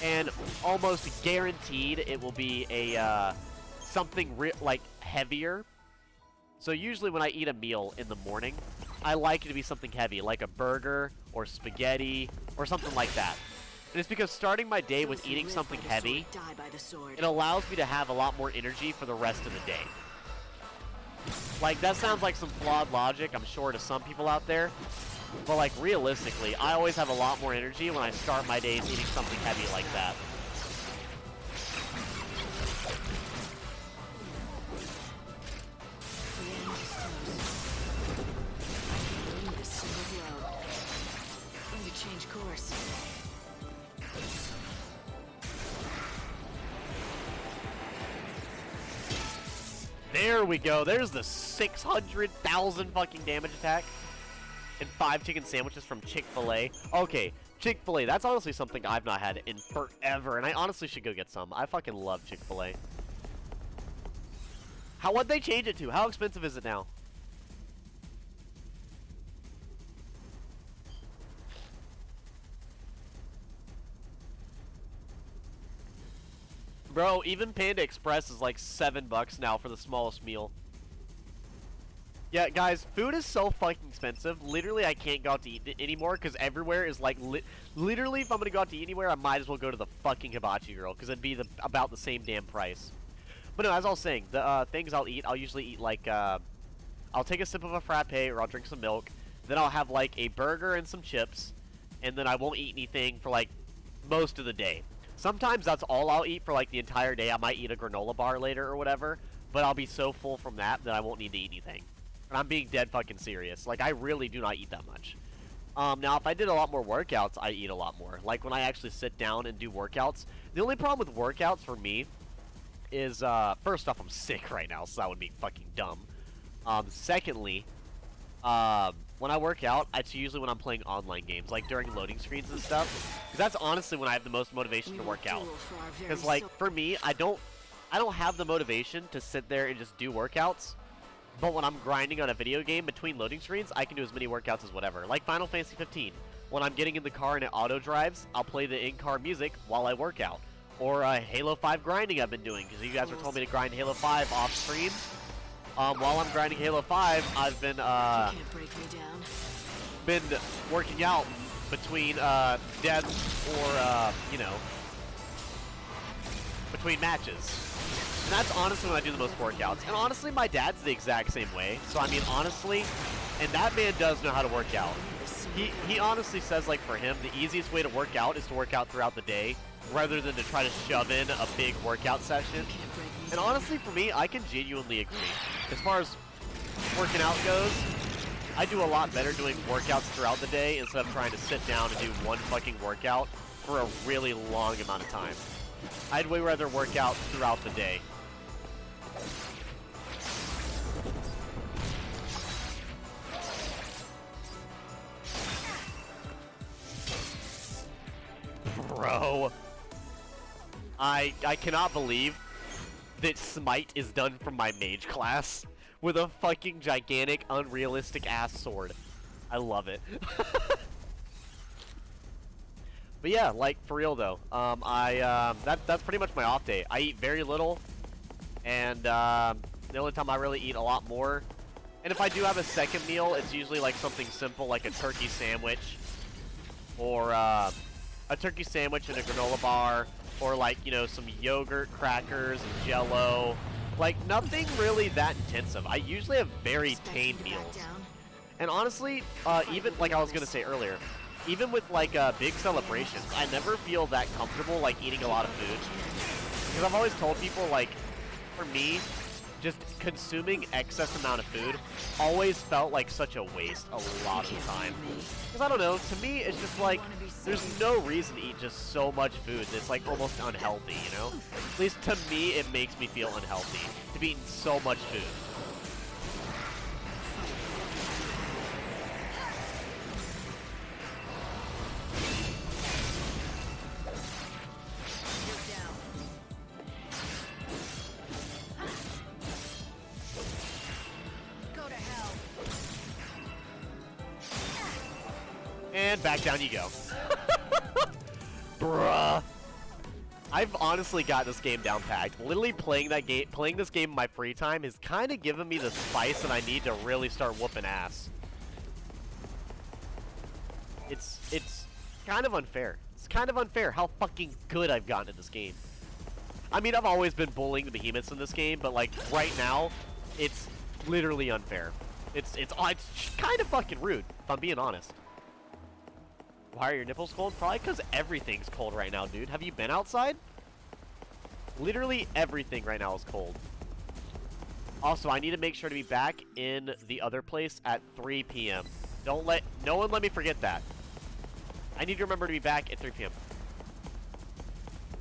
And almost guaranteed, it will be a something like heavier. So usually when I eat a meal in the morning, I like it to be something heavy, like a burger or spaghetti or something like that. And it's because starting my day with eating something heavy, it allows me to have a lot more energy for the rest of the day. Like, that sounds like some flawed logic, I'm sure, to some people out there. But like realistically, I always have a lot more energy when I start my days eating something heavy like that. The end is close. I can win this single blow. Going to change course. There we go. There's the 600,000 fucking damage attack. And 5 chicken sandwiches from Chick-fil-A. Okay, Chick-fil-A. That's honestly something I've not had in forever. And I honestly should go get some. I fucking love Chick-fil-A. What'd they change it to? How expensive is it now? Bro, even Panda Express is like $7 now for the smallest meal. Yeah, guys, food is so fucking expensive. Literally, I can't go out to eat anymore because everywhere is like, literally, if I'm gonna go out to eat anywhere, I might as well go to the fucking Hibachi Girl because it'd be about the same damn price. But no, as I was saying, the things I'll eat, I'll usually eat like, I'll take a sip of a frappe or I'll drink some milk. Then I'll have like a burger and some chips, and then I won't eat anything for like most of the day. Sometimes that's all I'll eat for like the entire day. I might eat a granola bar later or whatever, but I'll be so full from that I won't need to eat anything. And I'm being dead fucking serious. Like, I really do not eat that much. Now, if I did a lot more workouts, I eat a lot more. Like, when I actually sit down and do workouts, the only problem with workouts for me is, first off, I'm sick right now, so that would be fucking dumb. Secondly, when I work out, it's usually when I'm playing online games, like during loading screens and stuff. Because that's honestly when I have the most motivation to work out. Because, like, for me, I don't have the motivation to sit there and just do workouts. But when I'm grinding on a video game between loading screens, I can do as many workouts as whatever. Like Final Fantasy 15. When I'm getting in the car and it auto drives, I'll play the in-car music while I work out. Or Halo 5 grinding I've been doing, because you guys were told me to grind Halo 5 off stream. While I'm grinding Halo 5, I've been working out between deaths or you know, between matches. And that's honestly when I do the most workouts. And honestly, my dad's the exact same way. So I mean, honestly, and that man does know how to work out. He honestly says, like, for him, the easiest way to work out is to work out throughout the day, rather than to try to shove in a big workout session. And honestly, for me, I can genuinely agree. As far as working out goes, I do a lot better doing workouts throughout the day instead of trying to sit down and do one fucking workout for a really long amount of time. I'd way rather work out throughout the day. Bro, I cannot believe that Smite is done from my mage class with a fucking gigantic, unrealistic ass sword. I love it. But yeah, like, for real though, that's pretty much my off day. I eat very little, and the only time I really eat a lot more, and if I do have a second meal, it's usually like something simple, like a turkey sandwich, or a turkey sandwich and a granola bar, or like, you know, some yogurt, crackers, and Jell-O. Like, nothing really that intensive. I usually have very tame meals. And honestly, even, like I was gonna say earlier, even with like big celebrations, I never feel that comfortable like eating a lot of food. Because I've always told people, like, for me, just consuming excess amount of food always felt like such a waste a lot of the time. Because I don't know, to me it's just like, there's no reason to eat just so much food that's like almost unhealthy, you know? At least to me it makes me feel unhealthy to be eating so much food. And back down you go. Bruh. I've honestly got this game down packed. Literally playing this game in my free time has kind of given me the spice that I need to really start whooping ass. It's kind of unfair. It's kind of unfair how fucking good I've gotten at this game. I mean, I've always been bullying the behemoths in this game, but like right now, it's literally unfair. It's kind of fucking rude, if I'm being honest. Why are your nipples cold? Probably because everything's cold right now, dude. Have you been outside? Literally everything right now is cold. Also, I need to make sure to be back in the other place at 3 p.m. No one let me forget that. I need to remember to be back at 3 p.m.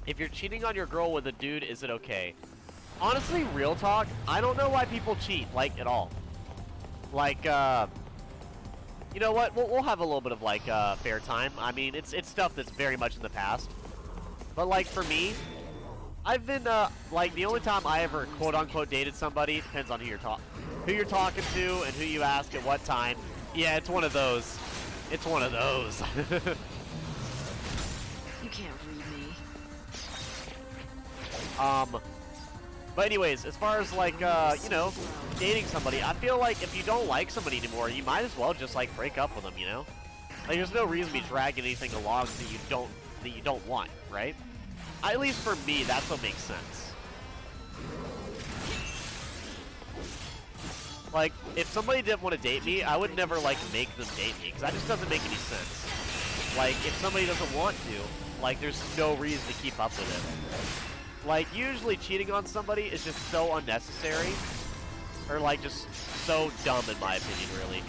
If you're cheating on your girl with a dude, is it okay? Honestly, real talk, I don't know why people cheat, like, at all. Like, you know what? We'll have a little bit of, like, fair time. I mean, it's stuff that's very much in the past. But, like, for me, I've been, like, the only time I ever quote-unquote dated somebody, depends on who you're talking to and who you ask at what time. Yeah, it's one of those. It's one of those. You can't read me. But anyways, as far as, like, you know, dating somebody, I feel like if you don't like somebody anymore, you might as well just, like, break up with them, you know? Like, there's no reason to be dragging anything along that you don't want, right? At least for me, that's what makes sense. Like, if somebody didn't want to date me, I would never, like, make them date me, because that just doesn't make any sense. Like, if somebody doesn't want to, like, there's no reason to keep up with it. Like, usually cheating on somebody is just so unnecessary, or, like, just so dumb, in my opinion, really.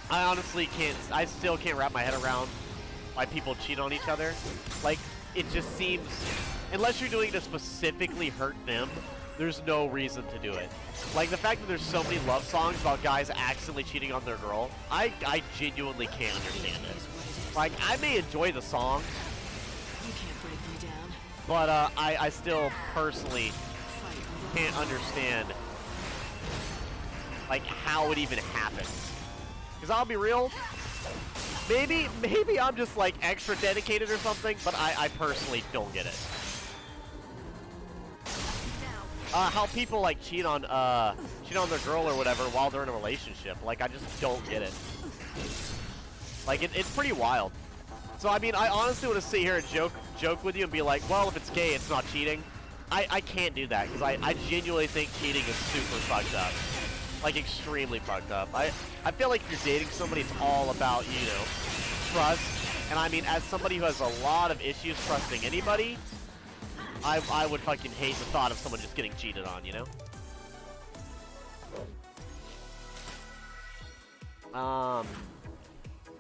I still can't wrap my head around why people cheat on each other. Like, it just seems, unless you're doing it to specifically hurt them, there's no reason to do it. Like, the fact that there's so many love songs about guys accidentally cheating on their girl, I genuinely can't understand it. Like, I may enjoy the song, You can't break me down. but I still personally can't understand, like, how it even happens. Because I'll be real, maybe I'm just, like, extra dedicated or something, but I personally don't get it. How people, like, cheat on their girl or whatever while they're in a relationship. Like, I just don't get it. Like, it's pretty wild. So, I mean, I honestly want to sit here and joke with you and be like, well, if it's gay, it's not cheating. I can't do that, because I genuinely think cheating is super fucked up. Like, extremely fucked up. I feel like if you're dating somebody, it's all about, you know, trust. And I mean, as somebody who has a lot of issues trusting anybody, I would fucking hate the thought of someone just getting cheated on, you know?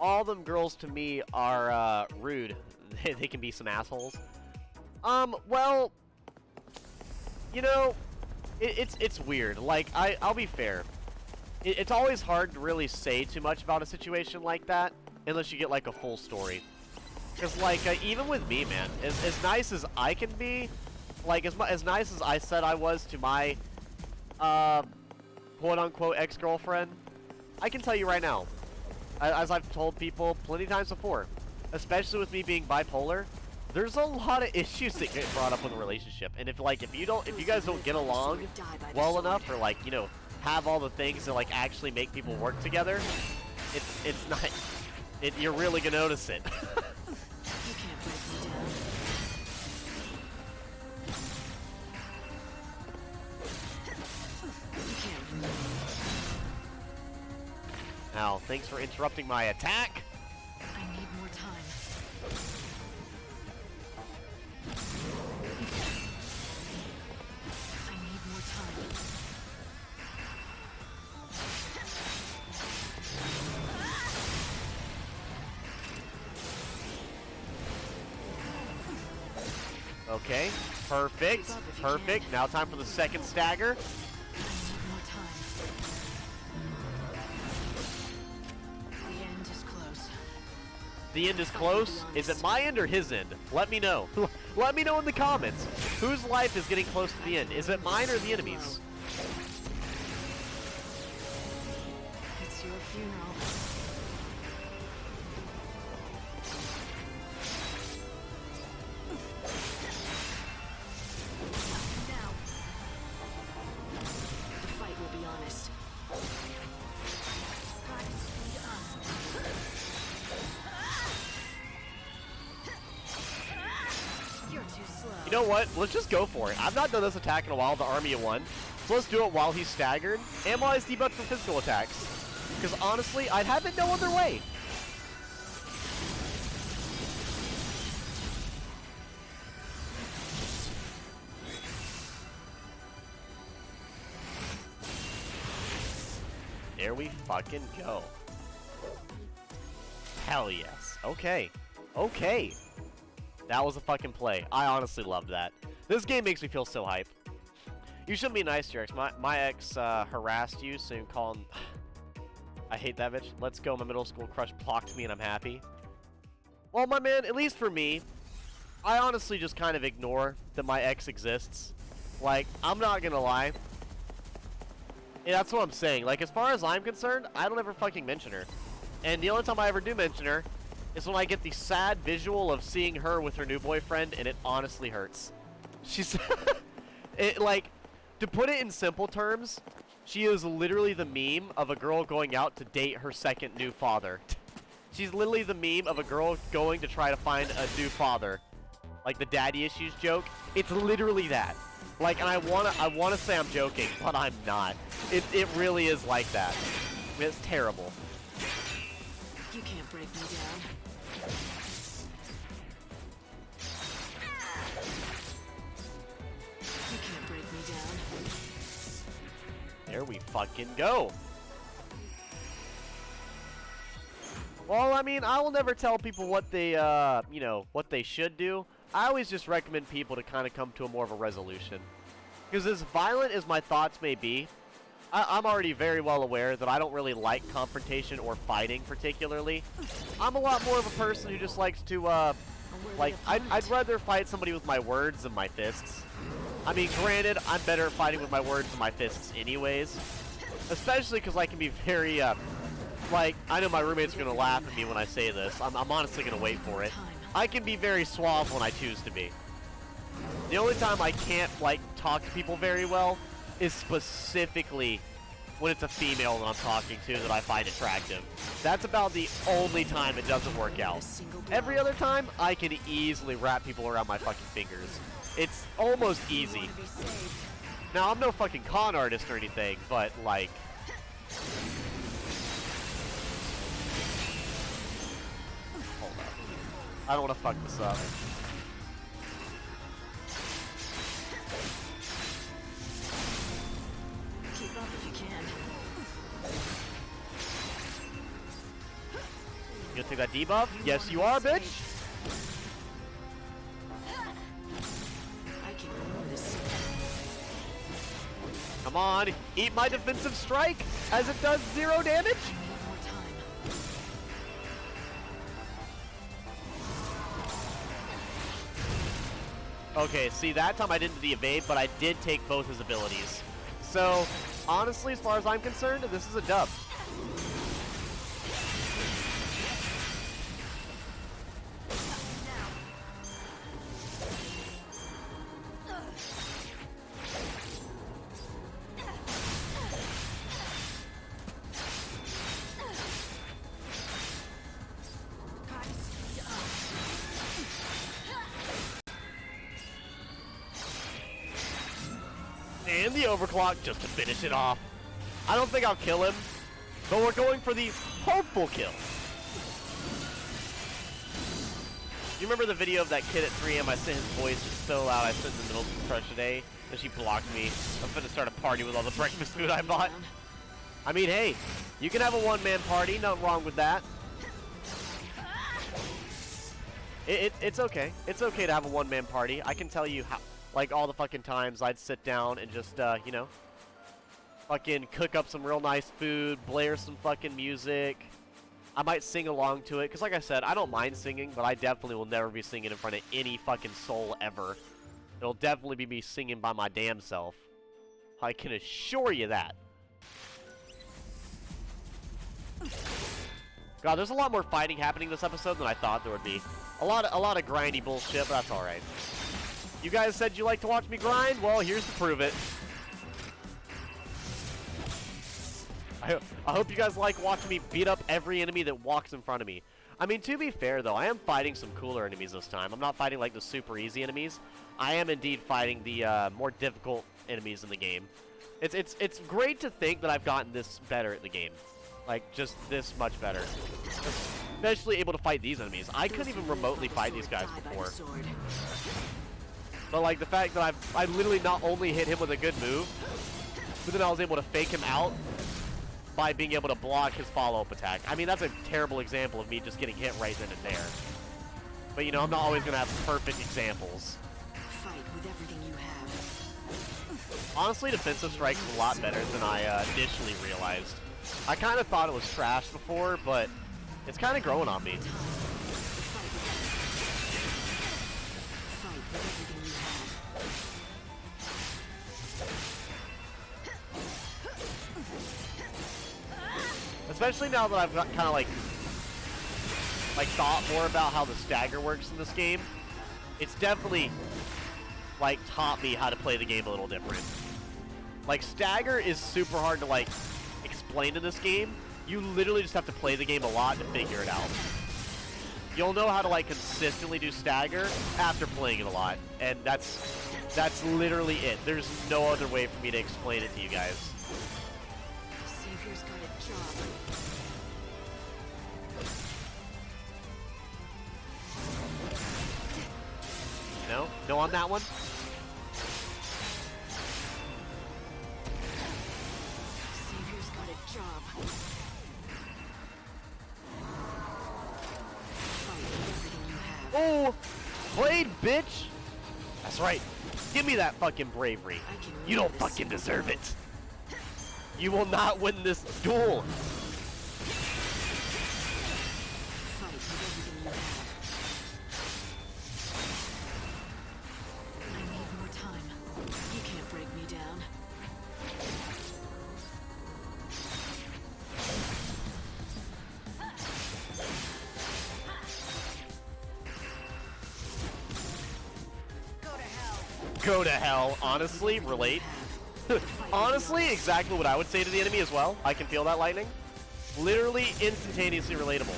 All them girls to me are, rude. They can be some assholes. Well, you know, it's weird. Like, I'll be fair. It's always hard to really say too much about a situation like that, unless you get, like, a full story. Because, like, even with me, man, as nice as I can be, like, as nice as I said I was to my, quote-unquote ex-girlfriend, I can tell you right now, as I've told people plenty of times before, especially with me being bipolar, there's a lot of issues that get brought up with a relationship. And if you guys don't get along well enough, or, like, you know, have all the things that, like, actually make people work together, it's not, you're really gonna notice it. You can't break me down. You can't read me. Now, thanks for interrupting my attack. I need more time. I need more time. Okay, perfect, perfect. Now time for the second stagger. I need more time. The end is close. The end is close. Is it my end or his end? Let me know. Let me know in the comments. Whose life is getting close to the end? Is it mine or the enemy's? It's your funeral. Now. The fight will be honest. You're too slow. You know what? Let's just go for it. I've not done this attack in a while, the army of one. So let's do it while he's staggered, and while he's debuffed for physical attacks. Because honestly, I'd have it no other way. There we fucking go. Hell yes. Okay. Okay. That was a fucking play. I honestly loved that. This game makes me feel so hype. You shouldn't be nice to your ex. My ex harassed you, so you call him... I hate that bitch. Let's go. My middle school crush blocked me and I'm happy. Well, my man, at least for me, I honestly just kind of ignore that my ex exists. Like, I'm not gonna lie. Yeah, that's what I'm saying. Like, as far as I'm concerned, I don't ever fucking mention her. And the only time I ever do mention her is when I get the sad visual of seeing her with her new boyfriend, and it honestly hurts. She's... like, to put it in simple terms, she is literally the meme of a girl going out to date her second new father. She's literally the meme of a girl going to try to find a new father. Like the daddy issues joke. It's literally that. Like, and I wanna say I'm joking, but I'm not. It really is like that. I mean, it's terrible. You can't break me down. You can't break me down. There we fucking go. Well, I mean, I will never tell people what they, you know, what they should do. I always just recommend people to kind of come to a more of a resolution. Because as violent as my thoughts may be, I'm already very well aware that I don't really like confrontation or fighting particularly. I'm a lot more of a person who just likes to, like, I'd rather fight somebody with my words than my fists. I mean, granted, I'm better at fighting with my words than my fists anyways. Especially because I can be very, like, I know my roommates are going to laugh at me when I say this. I'm honestly going to wait for it. I can be very suave when I choose to be. The only time I can't, like, talk to people very well is specifically when it's a female that I'm talking to that I find attractive. That's about the only time it doesn't work out. Every other time, I can easily wrap people around my fucking fingers. It's almost easy. Now, I'm no fucking con artist or anything, but, like... Hold up. I don't want to fuck this up. Keep up if you can. You gonna take that debuff? Yes, you are, bitch! I can ignore this. Come on, eat my defensive strike, as it does 0 damage! Need more time. Okay, see, that time I didn't do the evade, but I did take both his abilities. So, honestly, as far as I'm concerned, this is a dub. And the overclock just to finish it off. I don't think I'll kill him, but we're going for the hopeful kill. You remember the video of that kid at 3 AM? I sent his voice just so loud I sent in the middle of the crush today, and she blocked me. I'm finna start a party with all the breakfast food I bought. I mean, hey, you can have a one-man party, nothing wrong with that. It's okay. It's okay to have a one-man party. I can tell you how, like, all the fucking times I'd sit down and just, you know, fucking cook up some real nice food, blare some fucking music. I might sing along to it, because like I said, I don't mind singing, but I definitely will never be singing in front of any fucking soul ever. It'll definitely be me singing by my damn self. I can assure you that. God, there's a lot more fighting happening this episode than I thought there would be. A lot of grindy bullshit, but that's alright. You guys said you like to watch me grind? Well, here's to prove it. I hope you guys like watching me beat up every enemy that walks in front of me. I mean, to be fair, though, I am fighting some cooler enemies this time. I'm not fighting, like, the super easy enemies. I am indeed fighting the more difficult enemies in the game. It's great to think that I've gotten this better at the game. Like, just this much better. Especially able to fight these enemies. I couldn't even remotely fight these guys before. But like the fact that I literally not only hit him with a good move, but then I was able to fake him out by being able to block his follow-up attack. I mean, that's a terrible example of me just getting hit right then and there. But you know, I'm not always gonna have perfect examples. Fight with everything you have. Honestly, defensive strike's a lot better than I initially realized. I kind of thought it was trash before, but it's kind of growing on me. Fight with everything you have. Especially now that I've got kind of like thought more about how the stagger works in this game. It's definitely like taught me how to play the game a little different. Like stagger is super hard to like explain in this game. You literally just have to play the game a lot to figure it out. You'll know how to like consistently do stagger after playing it a lot, and that's literally it. There's no other way for me to explain it to you guys. Savior's got a job. No? No on that one? Savior's got a job. Fight with everything you have. Oh! Played, bitch! That's right. Give me that fucking bravery. You don't fucking deserve it. You will not win this duel. Fight with everything you have. I need more time. You can't break me down. Go to hell. Honestly, relate. Honestly, exactly what I would say to the enemy as well. I can feel that lightning. Literally instantaneously relatable.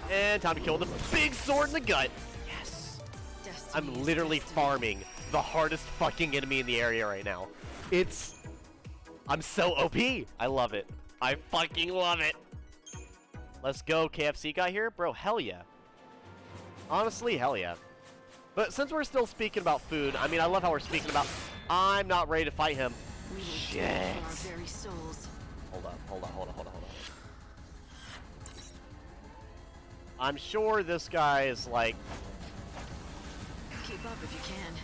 And time to kill the big sword in the gut. Yes. I'm literally farming the hardest fucking enemy in the area right now. I'm so OP. I love it. I fucking love it. Let's go, KFC guy here. Bro, hell yeah. Honestly, hell yeah. But since we're still speaking about food, I mean, I love how we're speaking about... I'm not ready to fight him. Shit. Our very souls. Hold on. I'm sure this guy is like... Keep up if you can.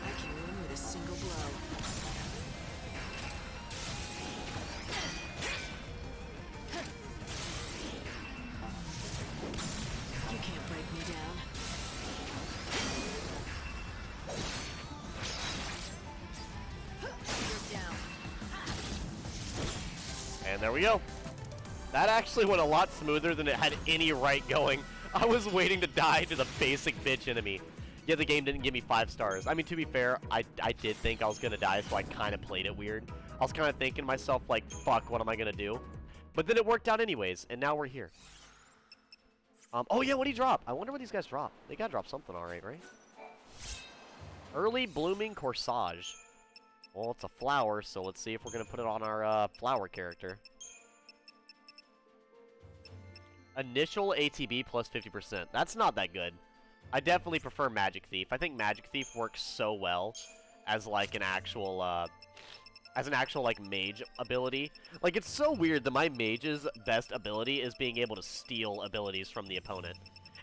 I can win with a single blow. You can't break me down. You're down. And there we go. That actually went a lot smoother than it had any right going. I was waiting to die to the basic bitch enemy. Yet the game didn't give me 5 stars. I mean, to be fair, I did think I was going to die, so I kind of played it weird. I was kind of thinking to myself, like, fuck, what am I going to do? But then it worked out anyways, and now we're here. Oh yeah, what'd he drop? I wonder what these guys drop. They gotta drop something alright, right? Early blooming corsage. Well, it's a flower, so let's see if we're gonna put it on our flower character. Initial ATB plus 50%. That's not that good. I definitely prefer Magic Thief. I think Magic Thief works so well as like an actual like mage ability. Like, it's so weird that my mage's best ability is being able to steal abilities from the opponent.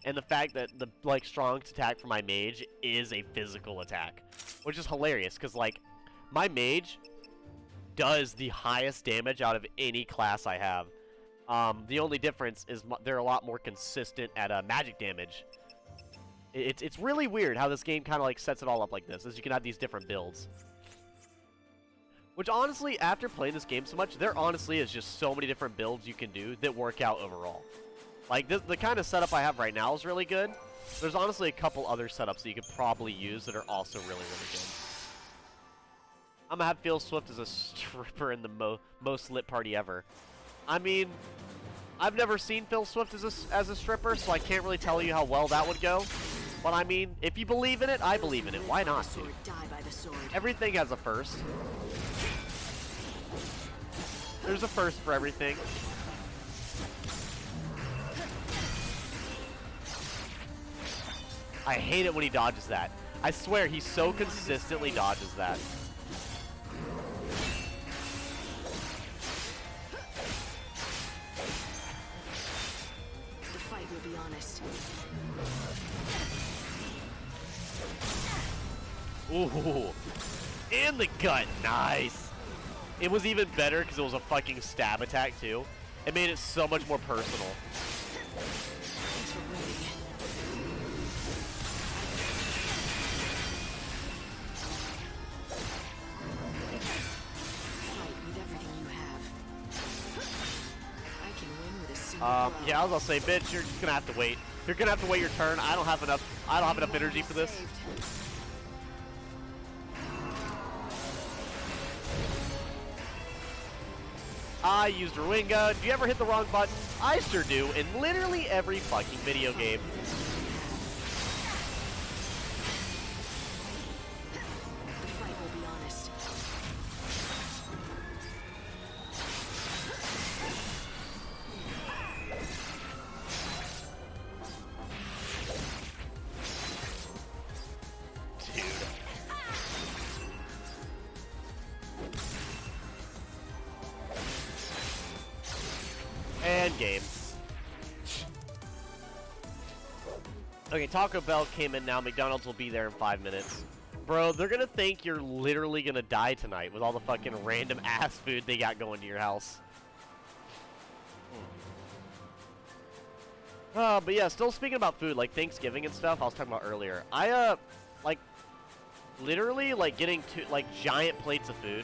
And the fact that the like strongest attack for my mage is a physical attack, which is hilarious because like my mage does the highest damage out of any class I have. The only difference is they're a lot more consistent at magic damage. It's really weird how this game kind of like sets it all up like this, as you can have these different builds. Which honestly, after playing this game so much, there honestly is just so many different builds you can do that work out overall. Like, the kind of setup I have right now is really good. There's honestly a couple other setups that you could probably use that are also really, really good. I'm gonna have Feel Swift as a stripper in the most lit party ever. I mean, I've never seen Phil Swift as a stripper, so I can't really tell you how well that would go. But I mean, if you believe in it, I believe in it. Why not, dude? Everything has a first. There's a first for everything. I hate it when he dodges that. I swear, he so consistently dodges that. The fight will be honest. Ooh. In the gut. Nice. It was even better because it was a fucking stab attack, too. It made it so much more personal. Thanks for waiting. Fight with everything you have. I can win with a single blow. Yeah, I was gonna say, bitch, you're just gonna have to wait. You're gonna have to wait your turn. I don't have enough energy for this. I used Ruinga. Do you ever hit the wrong button? I sure do, in literally every fucking video game. The fight will be honest. Dude. And game. Okay, Taco Bell came in now. McDonald's will be there in 5 minutes. Bro, they're gonna think you're literally gonna die tonight with all the fucking random ass food they got going to your house. But yeah, still speaking about food, like Thanksgiving and stuff I was talking about earlier. Like, literally, like, getting like, giant plates of food.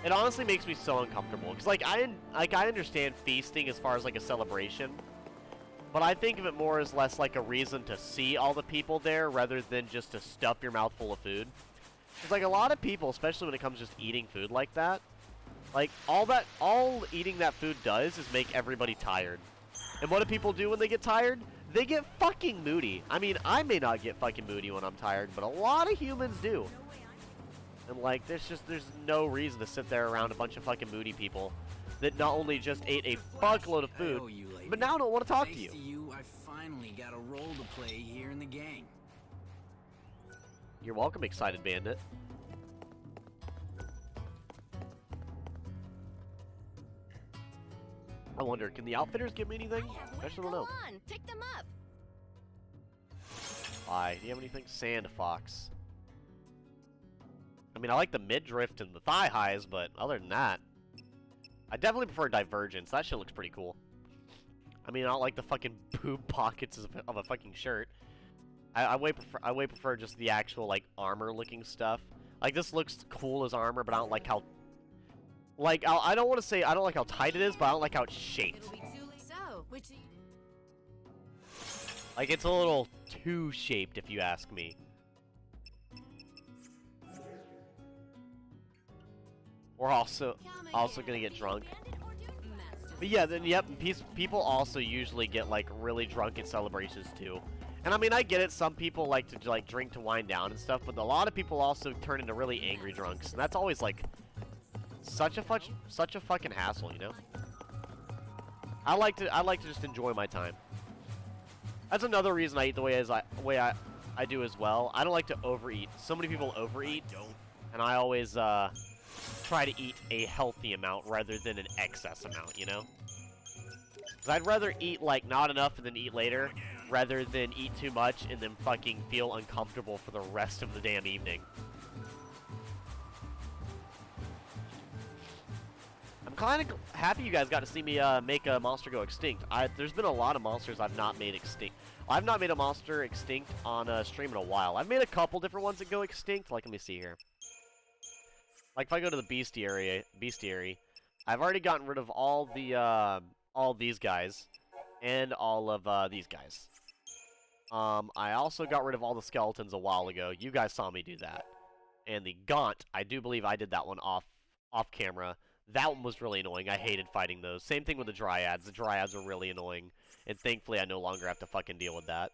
It honestly makes me so uncomfortable. Because, like, I understand feasting as far as, like, a celebration. But I think of it more as less like a reason to see all the people there rather than just to stuff your mouth full of food. Because, like, a lot of people, especially when it comes to just eating food like that, like, all eating that food does is make everybody tired. And what do people do when they get tired? They get fucking moody. I mean, I may not get fucking moody when I'm tired, but a lot of humans do. And, like, there's no reason to sit there around a bunch of fucking moody people that not only just ate a fuckload of food, but now don't want to talk to you. Thanks to you, I finally got a role to play here in the gang. You're welcome, Excited Bandit. I wonder, can the Outfitters give me anything? I just don't know. Go on, pick them up. Why? Do you have anything? Sand Fox. I mean, I like the midriff and the thigh highs, but other than that, I definitely prefer Divergence. That shit looks pretty cool. I mean, I don't like the fucking boob pockets of a fucking shirt. I way prefer just the actual, like, armor-looking stuff. Like, this looks cool as armor, but I don't like how... Like, I don't want to say I don't like how tight it is, but I don't like how it's shaped. So, which... Like, it's a little too shaped, if you ask me. We're also gonna get drunk. But yeah, then, yep, people also usually get, like, really drunk at celebrations, too. And, I mean, I get it, some people like to, like, drink to wind down and stuff, but a lot of people also turn into really angry drunks, and that's always, like, such a fucking hassle, you know? I like to just enjoy my time. That's another reason I eat the way I do as well. I don't like to overeat. So many people overeat, and I always, try to eat a healthy amount rather than an excess amount, you know? 'Cause I'd rather eat, like, not enough and then eat later, rather than eat too much and then fucking feel uncomfortable for the rest of the damn evening. I'm kind of happy you guys got to see me make a monster go extinct. There's been a lot of monsters I've not made extinct. I've not made a monster extinct on a stream in a while. I've made a couple different ones that go extinct. Like, let me see here. Like, if I go to the bestiary, I've already gotten rid of all these guys, and all of these guys. I also got rid of all the skeletons a while ago. You guys saw me do that. And the Gaunt, I do believe I did that one off camera. That one was really annoying. I hated fighting those. Same thing with the Dryads. The Dryads are really annoying. And thankfully, I no longer have to fucking deal with that.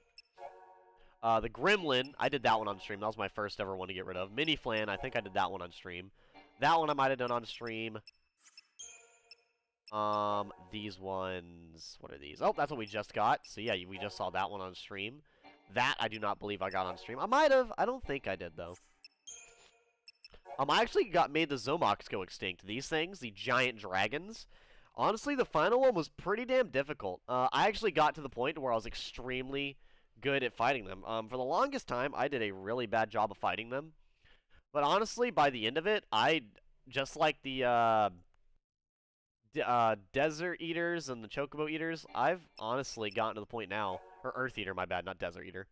The Gremlin, I did that one on stream. That was my first ever one to get rid of. Mini Flan, I think I did that one on stream. That one I might have done on stream. These ones, what are these? Oh, that's what we just got. So yeah, we just saw that one on stream. That I do not believe I got on stream. I might have. I don't think I did though. I actually made the Zomox go extinct. These things, the giant dragons. Honestly, the final one was pretty damn difficult. I actually got to the point where I was extremely good at fighting them. For the longest time, I did a really bad job of fighting them. But honestly, by the end of it, just like the Desert Eaters and the Chocobo Eaters, I've honestly gotten to the point now, or Earth Eater, my bad, not Desert Eater.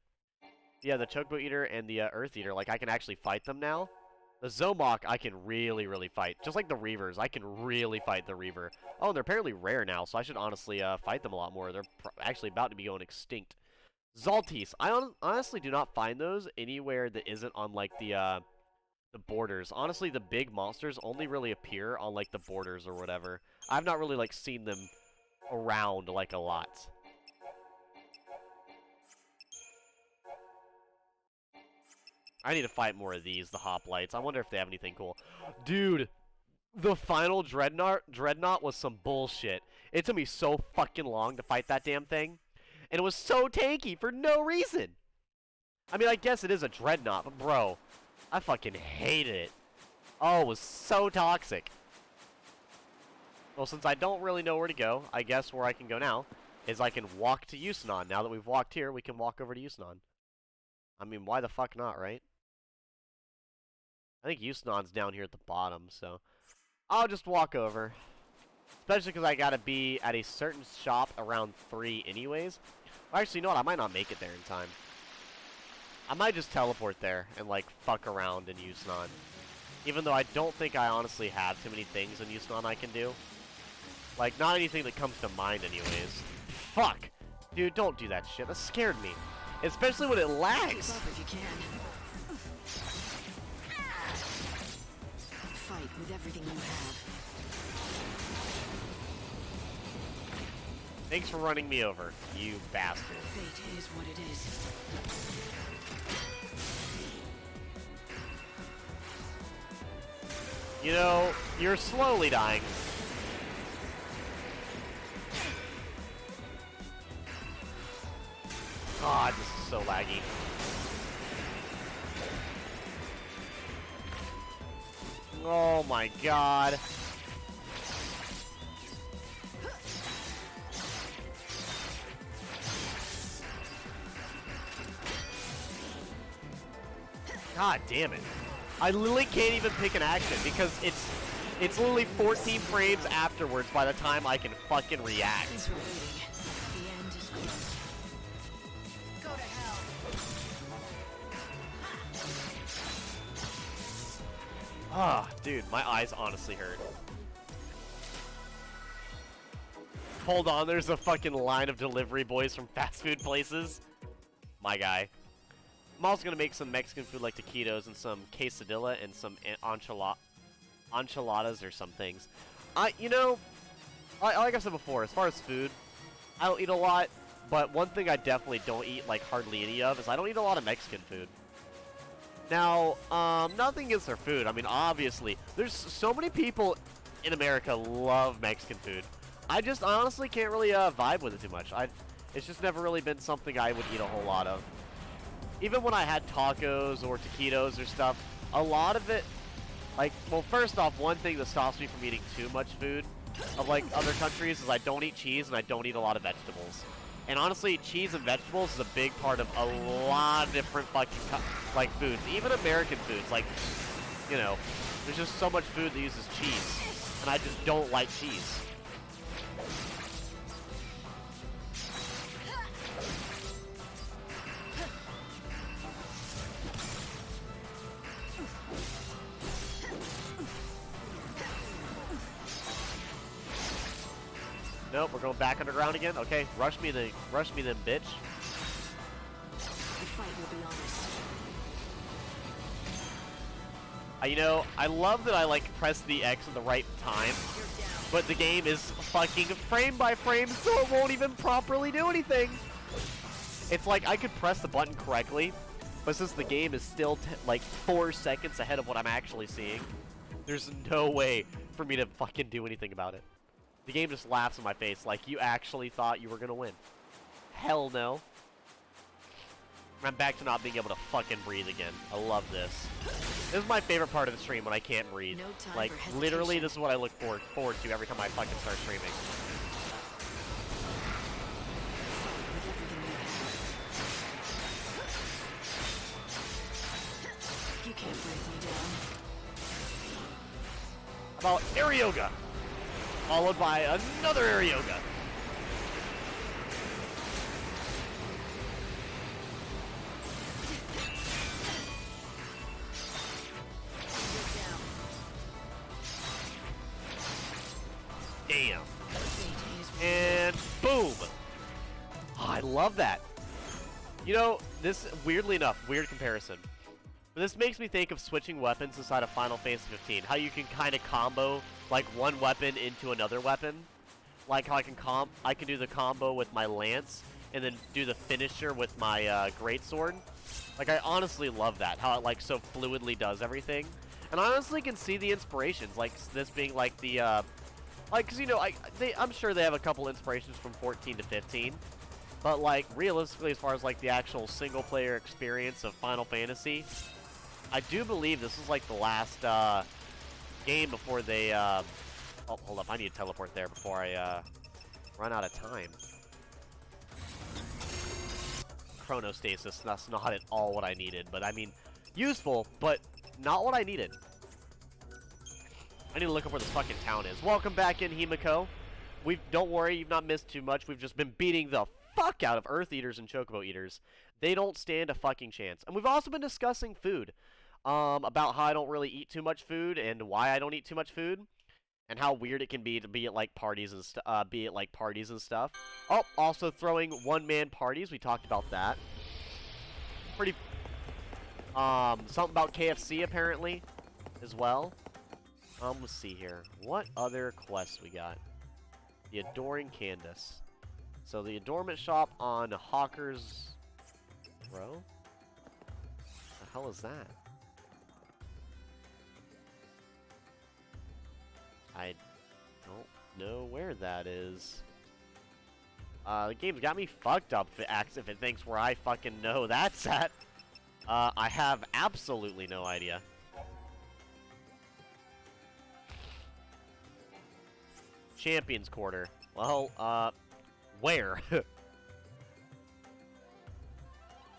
Yeah, the Chocobo Eater and the Earth Eater, like, I can actually fight them now. The Zomok, I can really, really fight. Just like the Reavers, I can really fight the Reaver. Oh, and they're apparently rare now, so I should honestly fight them a lot more. They're actually about to be going extinct. Zaltis, I honestly do not find those anywhere that isn't on, like, the borders. Honestly, the big monsters only really appear on, like, the borders or whatever. I've not really, like, seen them around, like, a lot. I need to fight more of these, the hoplites. I wonder if they have anything cool. Dude, the final Dreadnought was some bullshit. It took me so fucking long to fight that damn thing. And it was so tanky for no reason. I mean, I guess it is a Dreadnought, but bro, I fucking hated it. Oh, it was so toxic. Well, since I don't really know where to go, I guess where I can go now is I can walk to Yusnon. Now that we've walked here, we can walk over to Yusnon. I mean, why the fuck not, right? I think Yusnon's down here at the bottom, so I'll just walk over. Especially because I gotta be at a certain shop around 3 anyways. Well, actually, you know what? I might not make it there in time. I might just teleport there and, like, fuck around in Yusnon. Even though I don't think I honestly have too many things in Yusnon I can do. Like, not anything that comes to mind anyways. Fuck! Dude, don't do that shit. That scared me. Especially when it lags. Keep up if you can. Fight with everything you have. Thanks for running me over, you bastard. Fate is what it is. You know, you're slowly dying. God, this is so laggy. Oh my god. God damn it. I literally can't even pick an action because it's literally 14 frames afterwards by the time I can fucking react. Thanks for waiting. The end is close. Go to hell. Ah, dude, my eyes honestly hurt. Hold on, there's a fucking line of delivery boys from fast food places. My guy. I'm also gonna make some Mexican food like taquitos and some quesadilla and some enchiladas or some things. You know, like I said before, as far as food, I don't eat a lot, but one thing I definitely don't eat like hardly any of is I don't eat a lot of Mexican food. Now, nothing against their food. I mean, obviously, there's so many people in America love Mexican food. I honestly can't really vibe with it too much. It's just never really been something I would eat a whole lot of. Even when I had tacos or taquitos or stuff, a lot of it, like, well, first off, one thing that stops me from eating too much food of, like, other countries is I don't eat cheese and I don't eat a lot of vegetables. And honestly, cheese and vegetables is a big part of a lot of different fucking, like, foods. Even American foods, like, you know, there's just so much food that uses cheese. And I just don't like cheese. Nope, we're going back underground again. Okay, rush me then, bitch. The fight will be honest. You know, I love that I like press the X at the right time, but the game is fucking frame by frame, so it won't even properly do anything. It's like I could press the button correctly, but since the game is still like 4 seconds ahead of what I'm actually seeing, there's no way for me to fucking do anything about it. The game just laughs in my face like, you actually thought you were gonna win. Hell no. I'm back to not being able to fucking breathe again. I love this. This is my favorite part of the stream when I can't breathe. No time Like, for literally, hesitation. this is what I look forward to every time I fucking start streaming. With everything you have. You can't break me down. About air yoga, followed by another air yoga. Damn. And boom. Oh, I love that. You know, this, weirdly enough, weird comparison. But this makes me think of switching weapons inside of Final Fantasy 15. How you can kind of combo, like, one weapon into another weapon. Like how I can do the combo with my lance, and then do the finisher with my greatsword. Like, I honestly love that. How it, like, so fluidly does everything. And I honestly can see the inspirations, like, this being, like, the, like, cause, you know, I'm sure they have a couple inspirations from 14 to 15. But, like, realistically, as far as, like, the actual single-player experience of Final Fantasy, I do believe this is, like, the last, game before they, oh, hold up, I need to teleport there before I, run out of time. Chronostasis, that's not at all what I needed, but, I mean, useful, but not what I needed. I need to look up where this fucking town is. Welcome back in, Himiko. Don't worry, you've not missed too much. We've just been beating the fuck out of Earth Eaters and Chocobo Eaters. They don't stand a fucking chance. And we've also been discussing food. About how I don't really eat too much food and why I don't eat too much food. And how weird it can be to be at, like, parties and stuff. Oh, also throwing one-man parties. We talked about that. Pretty, something about KFC, apparently, as well. Let's see here. What other quests we got? The Adoring Candace. So the Adornment Shop on Hawker's Row? The hell is that? I don't know where that is. The game's got me fucked up if it thinks where I fucking know that's at. I have absolutely no idea. Champions Quarter. Well, where?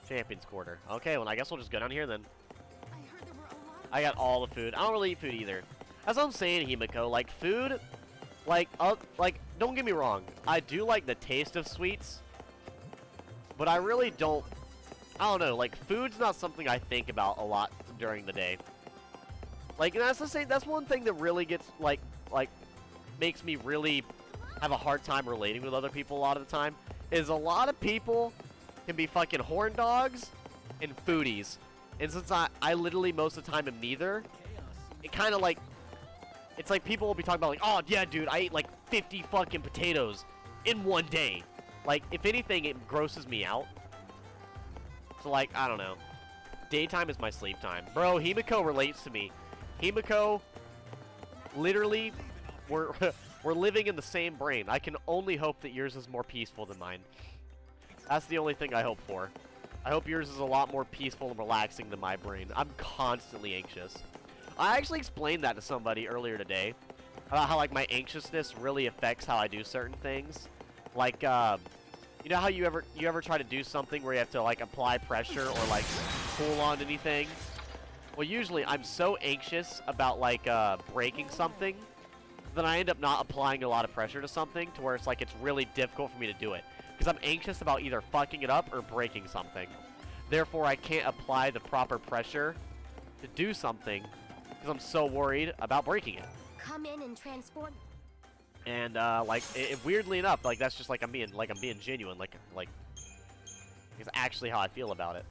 Champions Quarter. Okay, well, I guess we'll just go down here then. I got all the food. I don't really eat food either. That's what I'm saying, Himiko. Like, food, like, don't get me wrong. I do like the taste of sweets, but I really don't, I don't know, like, food's not something I think about a lot during the day. Like, and that's one thing that really gets, like, makes me really have a hard time relating with other people a lot of the time, is a lot of people can be fucking horn dogs and foodies. And since I literally most of the time am neither, it kind of like, it's like people will be talking about like, oh yeah dude, I ate like 50 fucking potatoes in one day. Like, if anything, it grosses me out. So like, I don't know. Daytime is my sleep time. Bro, Himiko relates to me. Himiko, literally, we're living in the same brain. I can only hope that yours is more peaceful than mine. That's the only thing I hope for. I hope yours is a lot more peaceful and relaxing than my brain. I'm constantly anxious. I actually explained that to somebody earlier today, about how, like, my anxiousness really affects how I do certain things. Like, you know how you ever try to do something where you have to, like, apply pressure or, like, pull on anything? Well, usually I'm so anxious about, like, breaking something that I end up not applying a lot of pressure to something to where it's, like, it's really difficult for me to do it. Because I'm anxious about either fucking it up or breaking something. Therefore, I can't apply the proper pressure to do something because I'm so worried about breaking it. Come in and transform. And like, weirdly enough, like, that's just like I'm being genuine, like it's actually how I feel about it.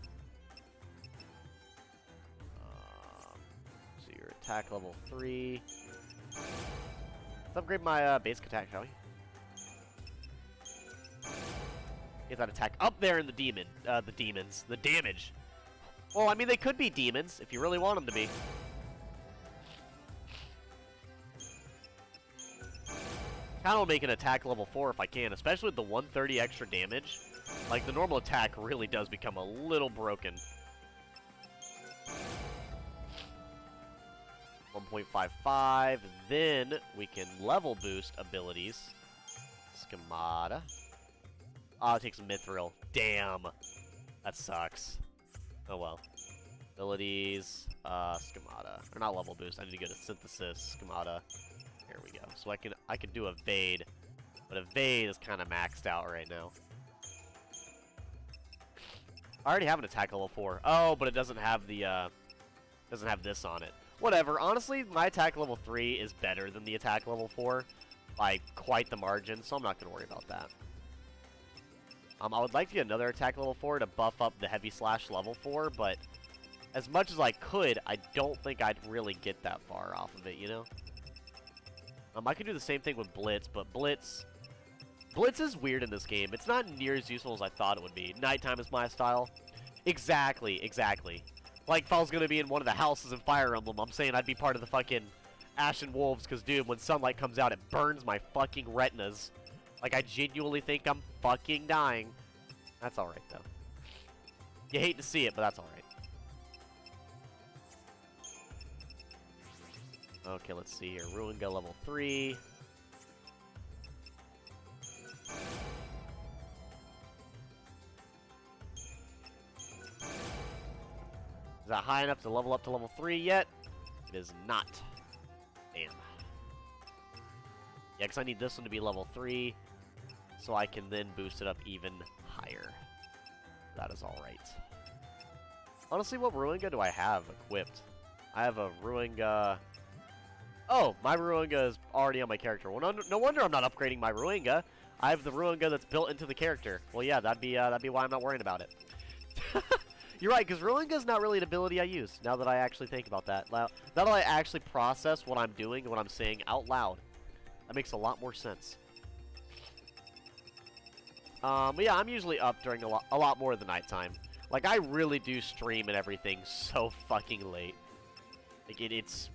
So you're attack level 3. Let's upgrade my basic attack, shall we? Get that attack up there in the demons. The damage. Well, I mean, they could be demons if you really want them to be. Kind of make an attack level 4 if I can, especially with the 130 extra damage. Like, the normal attack really does become a little broken. 1.55, then we can level boost abilities. Schemata. Oh, it takes mithril. Damn. That sucks. Oh well. Abilities, schemata. Or not level boost, I need to go to synthesis, schemata. Here we go. So I can do evade, but evade is kind of maxed out right now. I already have an attack level 4. Oh, but it doesn't have the doesn't have this on it. Whatever. Honestly, my attack level 3 is better than the attack level 4 by quite the margin, so I'm not gonna worry about that. I would like to get another attack level 4 to buff up the heavy slash level 4, but as much as I could, I don't think I'd really get that far off of it, you know? I could do the same thing with Blitz, but Blitz is weird in this game. It's not near as useful as I thought it would be. Nighttime is my style. Exactly, exactly. Like if I was going to be in one of the houses in Fire Emblem, I'm saying I'd be part of the fucking Ashen Wolves, because, dude, when sunlight comes out, it burns my fucking retinas. Like, I genuinely think I'm fucking dying. That's alright, though. You hate to see it, but that's alright. Okay, let's see here. Ruinga level 3. Is that high enough to level up to level 3 yet? It is not. Damn. Yeah, because I need this one to be level 3, so I can then boost it up even higher. That is alright. Honestly, what Ruinga do I have equipped? I have a Ruinga... Oh, my Ruinga is already on my character. Well, no wonder I'm not upgrading my Ruinga. I have the Ruinga that's built into the character. Well, yeah, that'd be why I'm not worrying about it. You're right, because Ruinga's not really an ability I use, now that I actually think about that. Now that I actually process what I'm doing and what I'm saying out loud, that makes a lot more sense. But yeah, I'm usually up during a lot more of the nighttime. Like, I really do stream and everything so fucking late. Like, it's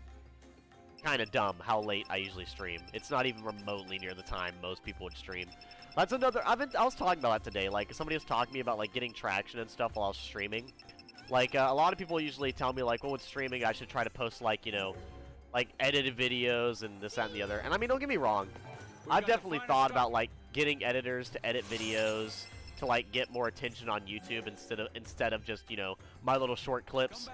kind of dumb how late I usually stream. It's not even remotely near the time most people would stream. That's another... I was talking about that today. Like, somebody was talking to me about, like, getting traction and stuff while I was streaming. Like, a lot of people usually tell me, like, well, with streaming, I should try to post, like, you know, like, edited videos and this, that, and the other. And, I mean, don't get me wrong. I've definitely thought about, like, getting editors to edit videos to, like, get more attention on YouTube instead of just, you know, my little short clips.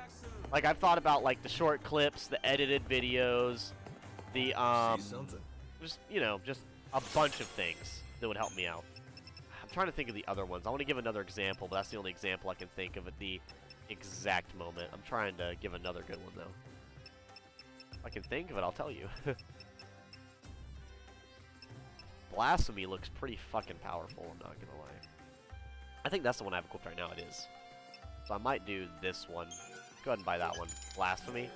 Like, I've thought about, like, the short clips, the edited videos, the, just, you know, just a bunch of things that would help me out. I'm trying to think of the other ones. I want to give another example, but that's the only example I can think of at the exact moment. I'm trying to give another good one, though. If I can think of it, I'll tell you. Blasphemy looks pretty fucking powerful, I'm not gonna lie. I think that's the one I have equipped right now, it is. So I might do this one. Go ahead and buy that one. Blasphemy.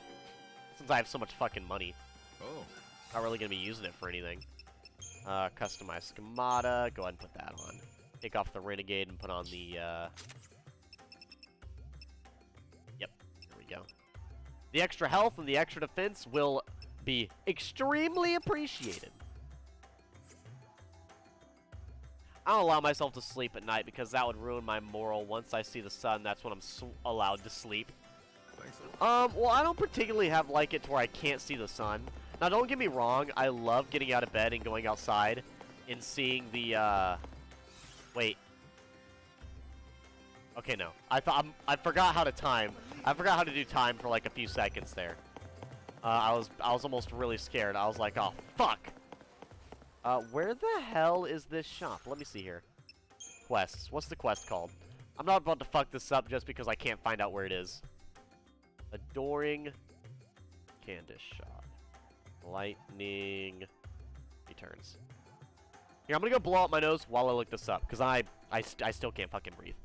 Since I have so much fucking money. Oh. Not really gonna be using it for anything. Customize schemata. Go ahead and put that on. Take off the renegade and put on the, Yep. There we go. The extra health and the extra defense will be extremely appreciated. I don't allow myself to sleep at night because that would ruin my moral. Once I see the sun, that's when I'm allowed to sleep. Well, I don't particularly like it to where I can't see the sun. Now, don't get me wrong. I love getting out of bed and going outside and seeing the, wait. Okay, no. I forgot how to time. I forgot how to do time for like a few seconds there. I was almost really scared. I was like, oh, fuck. Where the hell is this shop? Let me see here. Quests. What's the quest called? I'm not about to fuck this up just because I can't find out where it is. Adoring Candice shop. Lightning returns. Here, I'm gonna go blow out my nose while I look this up, because I still can't fucking breathe.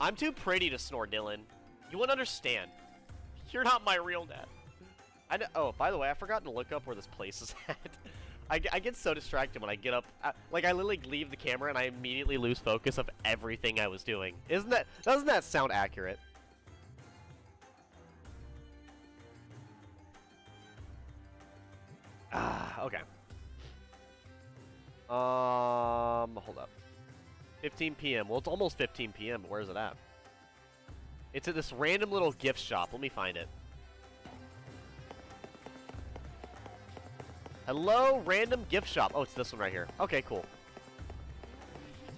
I'm too pretty to snore, Dylan. You wouldn't understand. You're not my real dad. Oh, by the way, I forgot to look up where this place is at. I get so distracted when I get up. Like, I literally leave the camera and I immediately lose focus of everything I was doing. Doesn't that sound accurate? Okay. Hold up. 15 p.m. Well, it's almost 15 p.m., but where is it at? It's at this random little gift shop. Let me find it. Hello, random gift shop. Oh, it's this one right here. Okay, cool.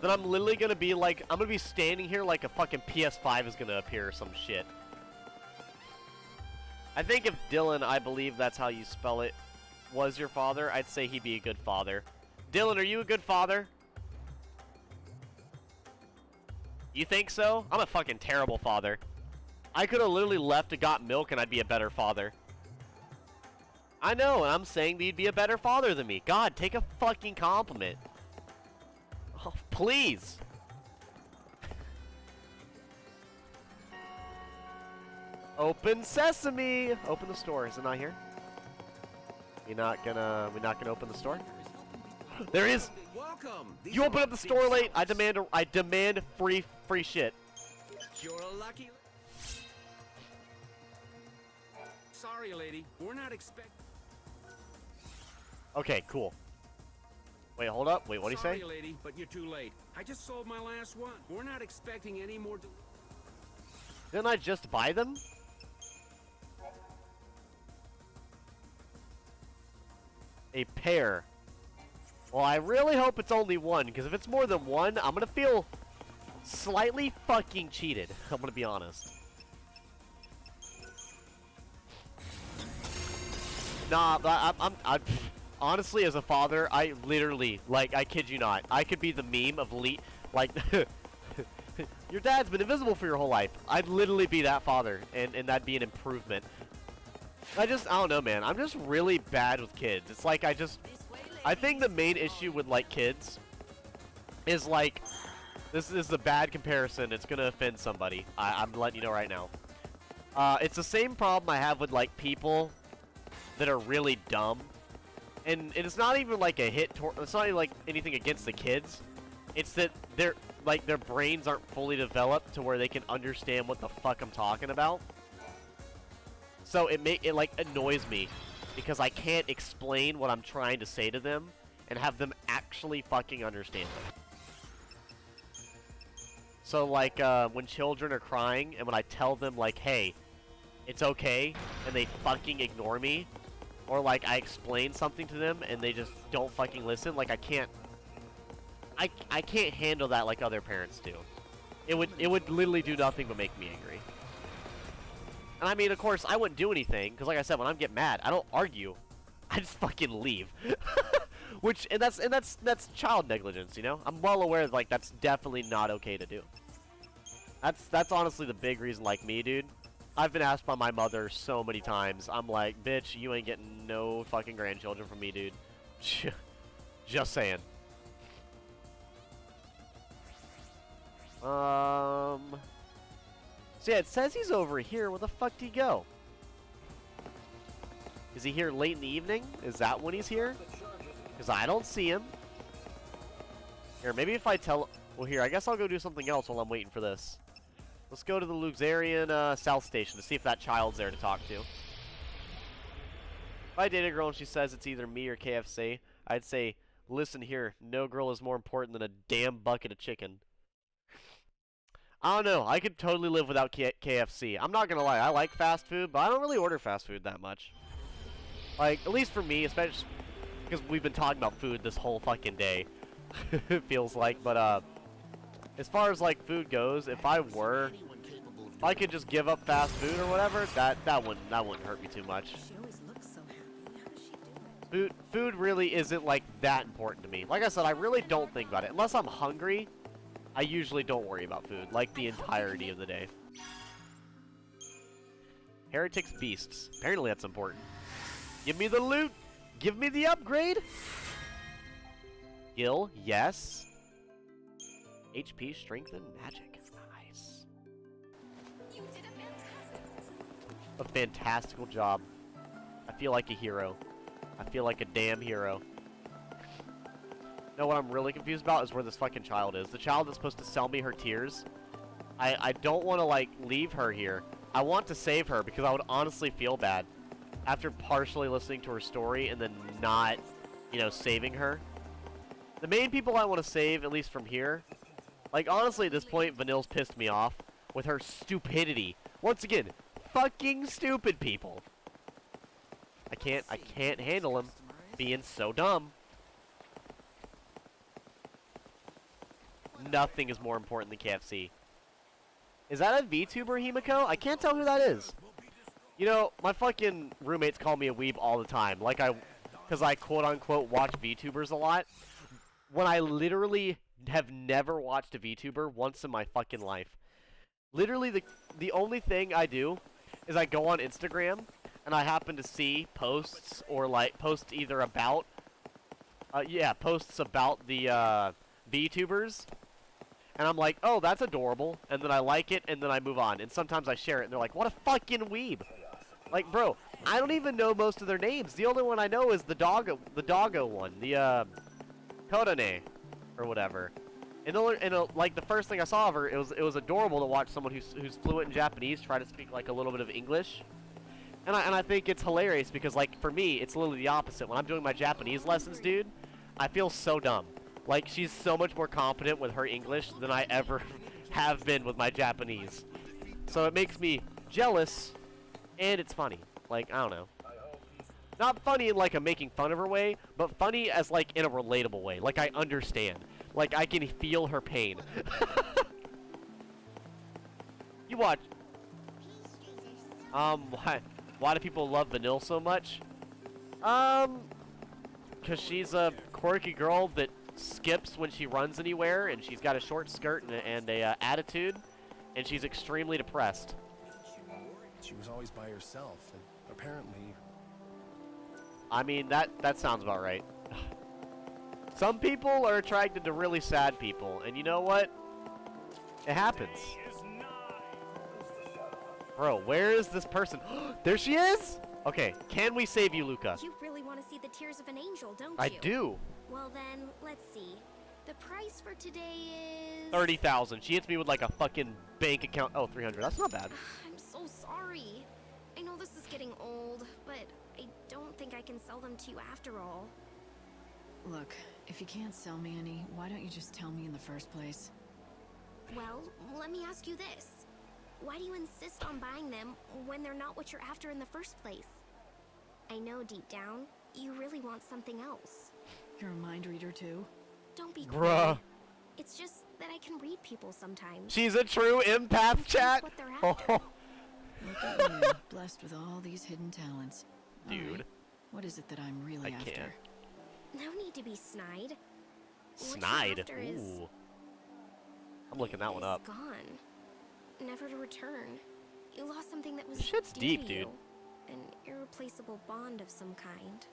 Then I'm literally gonna be like, I'm gonna be standing here like a fucking PS5 is gonna appear or some shit. I think if Dylan, I believe that's how you spell it, was your father, I'd say he'd be a good father. Dylan, are you a good father? You think so? I'm a fucking terrible father. I could have literally left and got milk and I'd be a better father. I know, and I'm saying that you'd be a better father than me. God, take a fucking compliment. Oh, please. Open sesame. Open the store. Is it not here? We're not gonna open the store? There it is. Welcome. You open up the store late. I demand free shit. You're a lucky. Sorry, lady. We're not expecting. Okay, cool. Wait, hold up. Wait, what do you say? Sorry, lady, but you're too late. I just sold my last one. We're not expecting any more. Didn't I just buy them? A pair. Well, I really hope it's only one, because if it's more than one, I'm gonna feel slightly fucking cheated. I'm gonna be honest. Nah, I'm honestly, as a father, I literally, like, I kid you not, I could be the meme of like, your dad's been invisible for your whole life. I'd literally be that father, and that'd be an improvement. I don't know, man. I'm just really bad with kids. It's like, I think the main issue with, like, kids is, like, this is a bad comparison. It's gonna offend somebody. I'm letting you know right now. It's the same problem I have with, like, people that are really dumb. And it's not even like a it's not even like anything against the kids. It's that their brains aren't fully developed to where they can understand what the fuck I'm talking about. So it like annoys me because I can't explain what I'm trying to say to them and have them actually fucking understand it. So like when children are crying and when I tell them like, hey, it's okay, and they fucking ignore me, or like I explain something to them and they just don't fucking listen, like I can't handle that like other parents do. It would literally do nothing but make me angry. And I mean, of course, I wouldn't do anything because, like I said, when I get mad, I don't argue. I just fucking leave. That's child negligence, you know. I'm well aware that, like, that's definitely not okay to do. That's honestly the big reason, like me, dude. I've been asked by my mother so many times. I'm like, bitch, you ain't getting no fucking grandchildren from me, dude. Just saying. So yeah, it says he's over here. Where the fuck did he go? Is he here late in the evening? Is that when he's here? Because I don't see him. Here, maybe if I tell... Well, here, I guess I'll go do something else while I'm waiting for this. Let's go to the Luxarian South Station to see if that child's there to talk to. If I date a girl and she says it's either me or KFC, I'd say, listen here, no girl is more important than a damn bucket of chicken. I don't know. I could totally live without KFC. I'm not gonna lie. I like fast food, but I don't really order fast food that much. Like, at least for me, especially because we've been talking about food this whole fucking day. It feels like, but as far as like food goes, if I could just give up fast food or whatever, that wouldn't hurt me too much. She always looks so happy. How does she do it? Food really isn't like that important to me. Like I said, I really don't think about it unless I'm hungry. I usually don't worry about food, like the entirety of the day. Heretics Beasts. Apparently that's important. Give me the loot! Give me the upgrade! Gil, yes. HP, Strength, and Magic. Nice. a fantastical job. I feel like a hero. I feel like a damn hero. No, what I'm really confused about is where this fucking child is. The child that's supposed to sell me her tears. I don't want to, like, leave her here. I want to save her because I would honestly feel bad after partially listening to her story and then not, you know, saving her. The main people I want to save, at least from here, like, honestly, at this point, Vanille's pissed me off with her stupidity. Once again, fucking stupid people. I can't handle him being so dumb. Nothing is more important than KFC. Is that a VTuber, Himiko? I can't tell who that is. You know, my fucking roommates call me a weeb all the time. Like because I quote-unquote watch VTubers a lot. When I literally have never watched a VTuber once in my fucking life. Literally, the only thing I do is I go on Instagram, and I happen to see posts, or like, posts either about, posts about the, VTubers. And I'm like, oh, that's adorable, and then I like it, and then I move on. And sometimes I share it, and they're like, what a fucking weeb. Like, bro, I don't even know most of their names. The only one I know is the doggo one, the, Kodane, or whatever. And like, the first thing I saw of her, it was adorable to watch someone who's fluent in Japanese try to speak, like, a little bit of English. And I think it's hilarious because, like, for me, it's literally the opposite. When I'm doing my Japanese lessons, dude, I feel so dumb. Like, she's so much more competent with her English than I ever have been with my Japanese. So it makes me jealous, and it's funny. Like, I don't know. Not funny in, like, a making fun of her way, but funny as, like, in a relatable way. Like, I understand. Like, I can feel her pain. You watch. Why do people love Vanille so much? Because she's a quirky girl that skips when she runs anywhere, and she's got a short skirt and a attitude, and she's extremely depressed. She was always by herself, and apparently... I mean, that sounds about right. Some people are attracted to really sad people, and you know what? It happens. Bro, where is this person? There she is! Okay, can we save you, Luca? You really want to see the tears of an angel, don't you? I do. Well then, let's see. The price for today is... 30,000. She hits me with like a fucking bank account. Oh, 300. That's not bad. I'm so sorry. I know this is getting old, but I don't think I can sell them to you after all. Look, if you can't sell me any, why don't you just tell me in the first place? Well, let me ask you this. Why do you insist on buying them when they're not what you're after in the first place? I know deep down, you really want something else. You're a mind reader too? Don't be Bruh. coy. It's just that I can read people sometimes. She's a true empath, chat. What they're Oh, after. Look at you, blessed with all these hidden talents. All dude. right, what is it that I'm really I after? can't. No need to be snide. What you're Snide. after is- Ooh. I'm looking that one is up. Gone. Never to return. You lost something that was Shit's dear deep, to dude. you. An irreplaceable bond of some kind.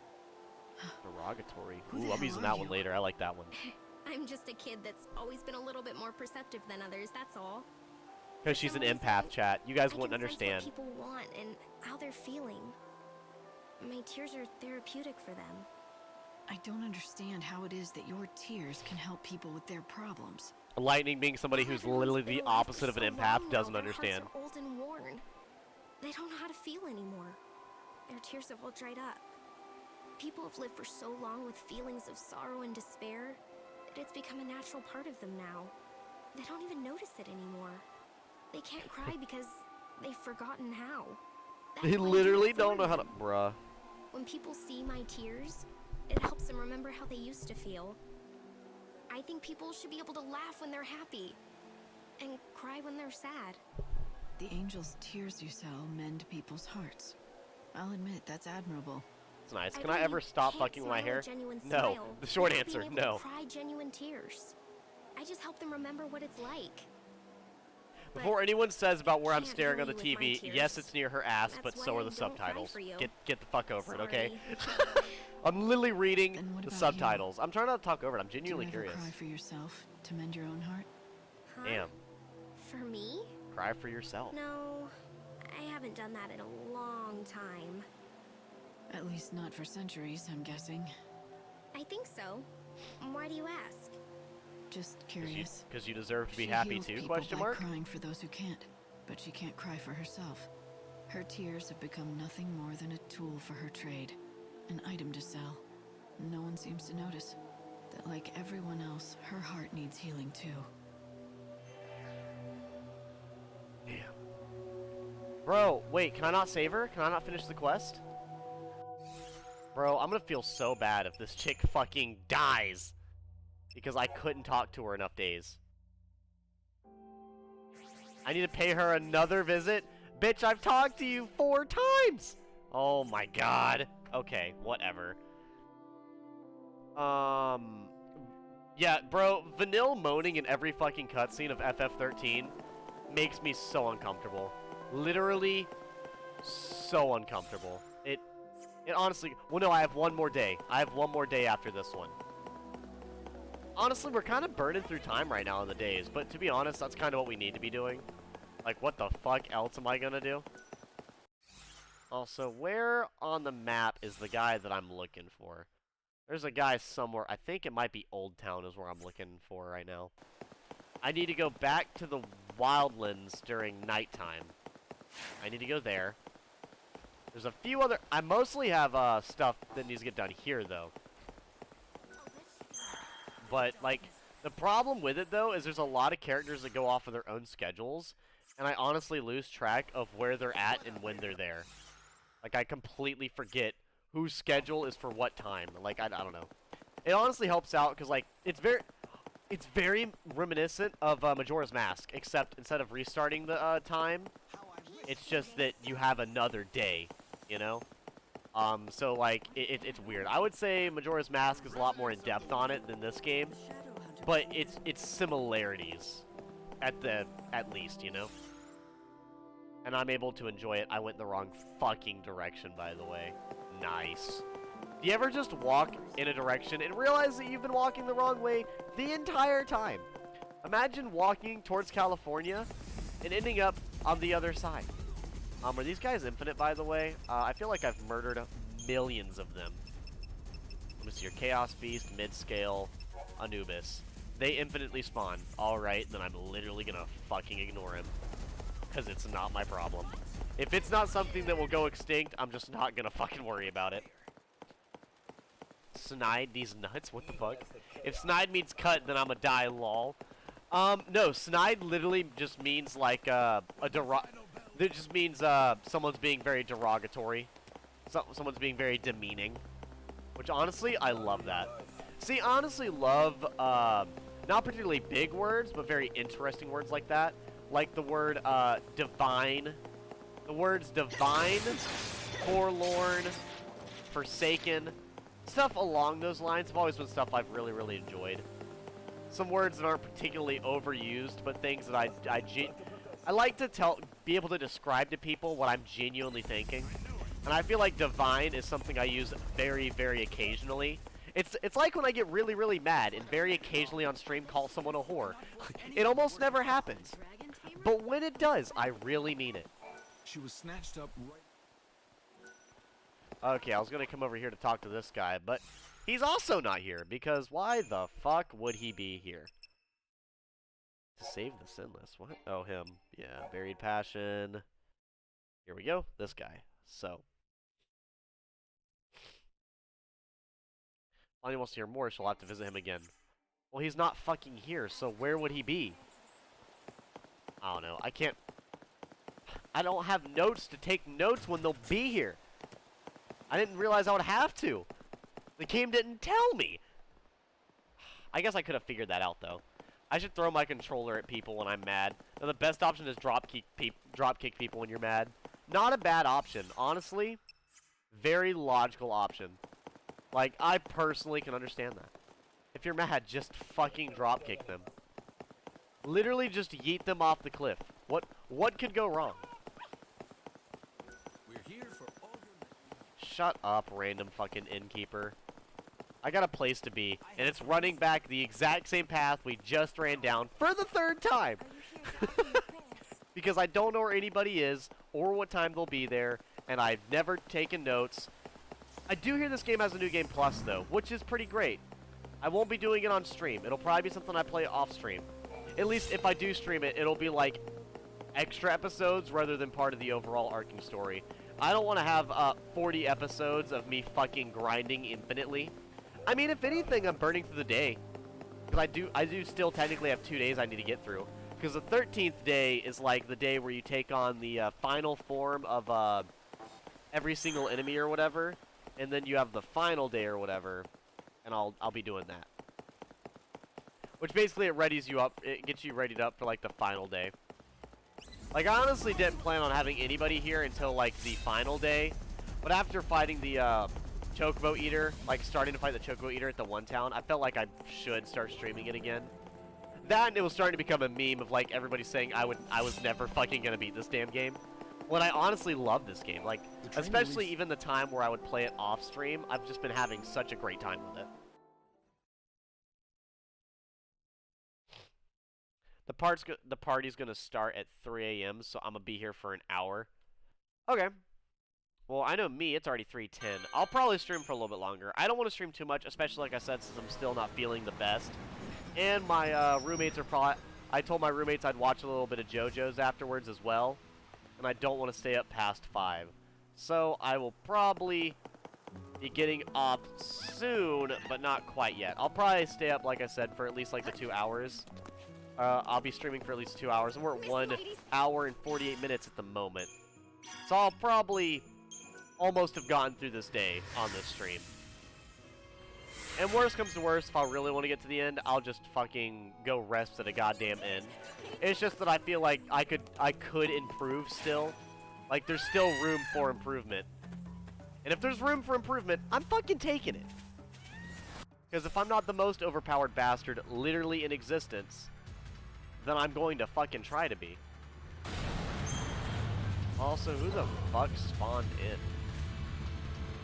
Derogatory. Who the Ooh, I'm hell using are that one you? later. I like that one. I'm just a kid that's always been a little bit more perceptive than others, that's all. Because she's an some reason, empath, chat. You guys I wouldn't can sense understand. what people want and how they're feeling. My tears are therapeutic for them. I don't understand how it is that your tears can help people with their problems. Lightning, being somebody who's Everyone's literally been the alive for opposite of an so empath, long doesn't now, their hearts understand. are old and worn. They don't know how to feel anymore. Their tears have all dried up. People have lived for so long with feelings of sorrow and despair that it's become a natural part of them now. They don't even notice it anymore. They can't cry because they've forgotten how. That's They why I literally do it for don't know how to. them. Bruh. When people see my tears, it helps them remember how they used to feel. I think people should be able to laugh when they're happy and cry when they're sad. The angel's tears you sell mend people's hearts. I'll admit, that's admirable. It's nice. Can really I ever stop can't fucking with my smile a hair? genuine No. smile The short without answer, being able no. to cry genuine tears. I just help them remember what it's like. But Before anyone says about where I'm can't staring heal on the you with my TV, tears. yes, it's near her ass, That's but why so I are the don't cry subtitles. for you. Get the fuck over it, okay? Sorry. I'm literally reading Then what the about you? subtitles. I'm trying not to talk over it. I'm Do you genuinely ever curious. cry for yourself to mend your own heart? Huh? Damn. For me? Cry for yourself. No, I haven't done that in a long time. At least not for centuries, I'm guessing. I think so. Why do you ask? Just curious. Because you deserve to be She happy heals too, people question by mark? crying for those who can't, but she can't cry for herself. Her tears have become nothing more than a tool for her trade, an item to sell. No one seems to notice that, like everyone else, her heart needs healing too. Damn. Bro, wait, can I not save her? Can I not finish the quest? Bro, I'm gonna feel so bad if this chick fucking dies. Because I couldn't talk to her enough days. I need to pay her another visit? Bitch, I've talked to you 4 times! Oh my god. Okay, whatever. Yeah, bro, Vanille moaning in every fucking cutscene of FF13 makes me so uncomfortable. Literally, so uncomfortable. It honestly... Well, no, I have one more day. I have one more day after this one. Honestly, we're kind of burning through time right now in the days, but to be honest, that's kind of what we need to be doing. Like, what the fuck else am I gonna do? Also, where on the map is the guy that I'm looking for? There's a guy somewhere. I think it might be Old Town is where I'm looking for right now. I need to go back to the Wildlands during nighttime. I need to go there. There's a few other... I mostly have stuff that needs to get done here, though. But, like, the problem with it, though, is there's a lot of characters that go off of their own schedules, and I honestly lose track of where they're at and when they're there. Like, I completely forget whose schedule is for what time. Like, I don't know. It honestly helps out, because, like, it's very reminiscent of Majora's Mask, except instead of restarting the time, it's just that you have another day, you know? So, like, it's weird. I would say Majora's Mask is a lot more in-depth on it than this game, but it's similarities, at least, you know? And I'm able to enjoy it. I went in the wrong fucking direction, by the way. Nice. Do you ever just walk in a direction and realize that you've been walking the wrong way the entire time? Imagine walking towards California and ending up on the other side. Are these guys infinite, by the way? I feel like I've murdered millions of them. Let me see your Chaos Beast, Mid-Scale, Anubis. They infinitely spawn. Alright, then I'm literally gonna fucking ignore him. Because it's not my problem. If it's not something that will go extinct, I'm just not gonna fucking worry about it. Snide these nuts? What the fuck? If snide means cut, then I'ma die, lol. No, snide literally just means like, it just means, someone's being very derogatory. Someone's being very demeaning. Which, honestly, I love that. See, I honestly love, not particularly big words, but very interesting words like that. Like the word, divine. The words divine, forlorn, forsaken. Stuff along those lines have always been stuff I've really, really enjoyed. Some words that aren't particularly overused, but things that I like to be able to describe to people what I'm genuinely thinking. And I feel like divine is something I use very, very occasionally. It's like when I get really, really mad and very occasionally on stream call someone a whore. It almost never happens. But when it does, I really mean it. She was snatched up right... Okay, I was going to come over here to talk to this guy, but he's also not here, because why the fuck would he be here? To save the sinless. What? Oh, him. Yeah, buried passion. Here we go. This guy. So. Lonnie wants to hear more, she'll have to visit him again. Well, he's not fucking here, so where would he be? I don't know. I don't have notes to take notes when they'll be here. I didn't realize I would have to. The game didn't tell me. I guess I could have figured that out, though. I should throw my controller at people when I'm mad. Now, the best option is drop kick people when you're mad. Not a bad option. Honestly, very logical option. Like, I personally can understand that. If you're mad, just fucking drop kick them. Literally just yeet them off the cliff. What could go wrong? We're here for all your... Shut up, random fucking innkeeper. I got a place to be, and it's running back the exact same path we just ran down for the 3rd time. Because I don't know where anybody is, or what time they'll be there, and I've never taken notes. I do hear this game has a new game plus, though, which is pretty great. I won't be doing it on stream. It'll probably be something I play off stream. At least if I do stream it, it'll be like extra episodes rather than part of the overall arcing story. I don't want to have 40 episodes of me fucking grinding infinitely. I mean, if anything, I'm burning through the day. Because I do still technically have 2 days I need to get through. Because the 13th day is like the day where you take on the final form of every single enemy or whatever. And then you have the final day or whatever. And I'll be doing that. Which basically it readies you up. It gets you readied up for like the final day. Like, I honestly didn't plan on having anybody here until, like, the final day. But after fighting the, chocobo eater, like, starting to fight the chocobo eater at the one town, I felt like I should start streaming it again. That, and it was starting to become a meme of, like, everybody saying I was never fucking gonna beat this damn game. When I honestly love this game. Like, especially even the time where I would play it off stream, I've just been having such a great time with it. The party's gonna start at 3 a.m., so I'm gonna be here for an hour. Okay. Well, I know me, it's already 3:10. I'll probably stream for a little bit longer. I don't want to stream too much, especially like I said, since I'm still not feeling the best. And my roommates are probably... I told my roommates I'd watch a little bit of JoJo's afterwards as well. And I don't want to stay up past 5. So I will probably be getting off soon, but not quite yet. I'll probably stay up, like I said, for at least like the 2 hours. I'll be streaming for at least 2 hours, and we're at 1 hour and 48 minutes at the moment. So I'll probably almost have gotten through this day on this stream. And worst comes to worst, if I really want to get to the end, I'll just fucking go rest at a goddamn end. It's just that I feel like I could improve still. Like, there's still room for improvement. And if there's room for improvement, I'm fucking taking it. Because if I'm not the most overpowered bastard literally in existence, then I'm going to fucking try to be. Also, who the fuck spawned in?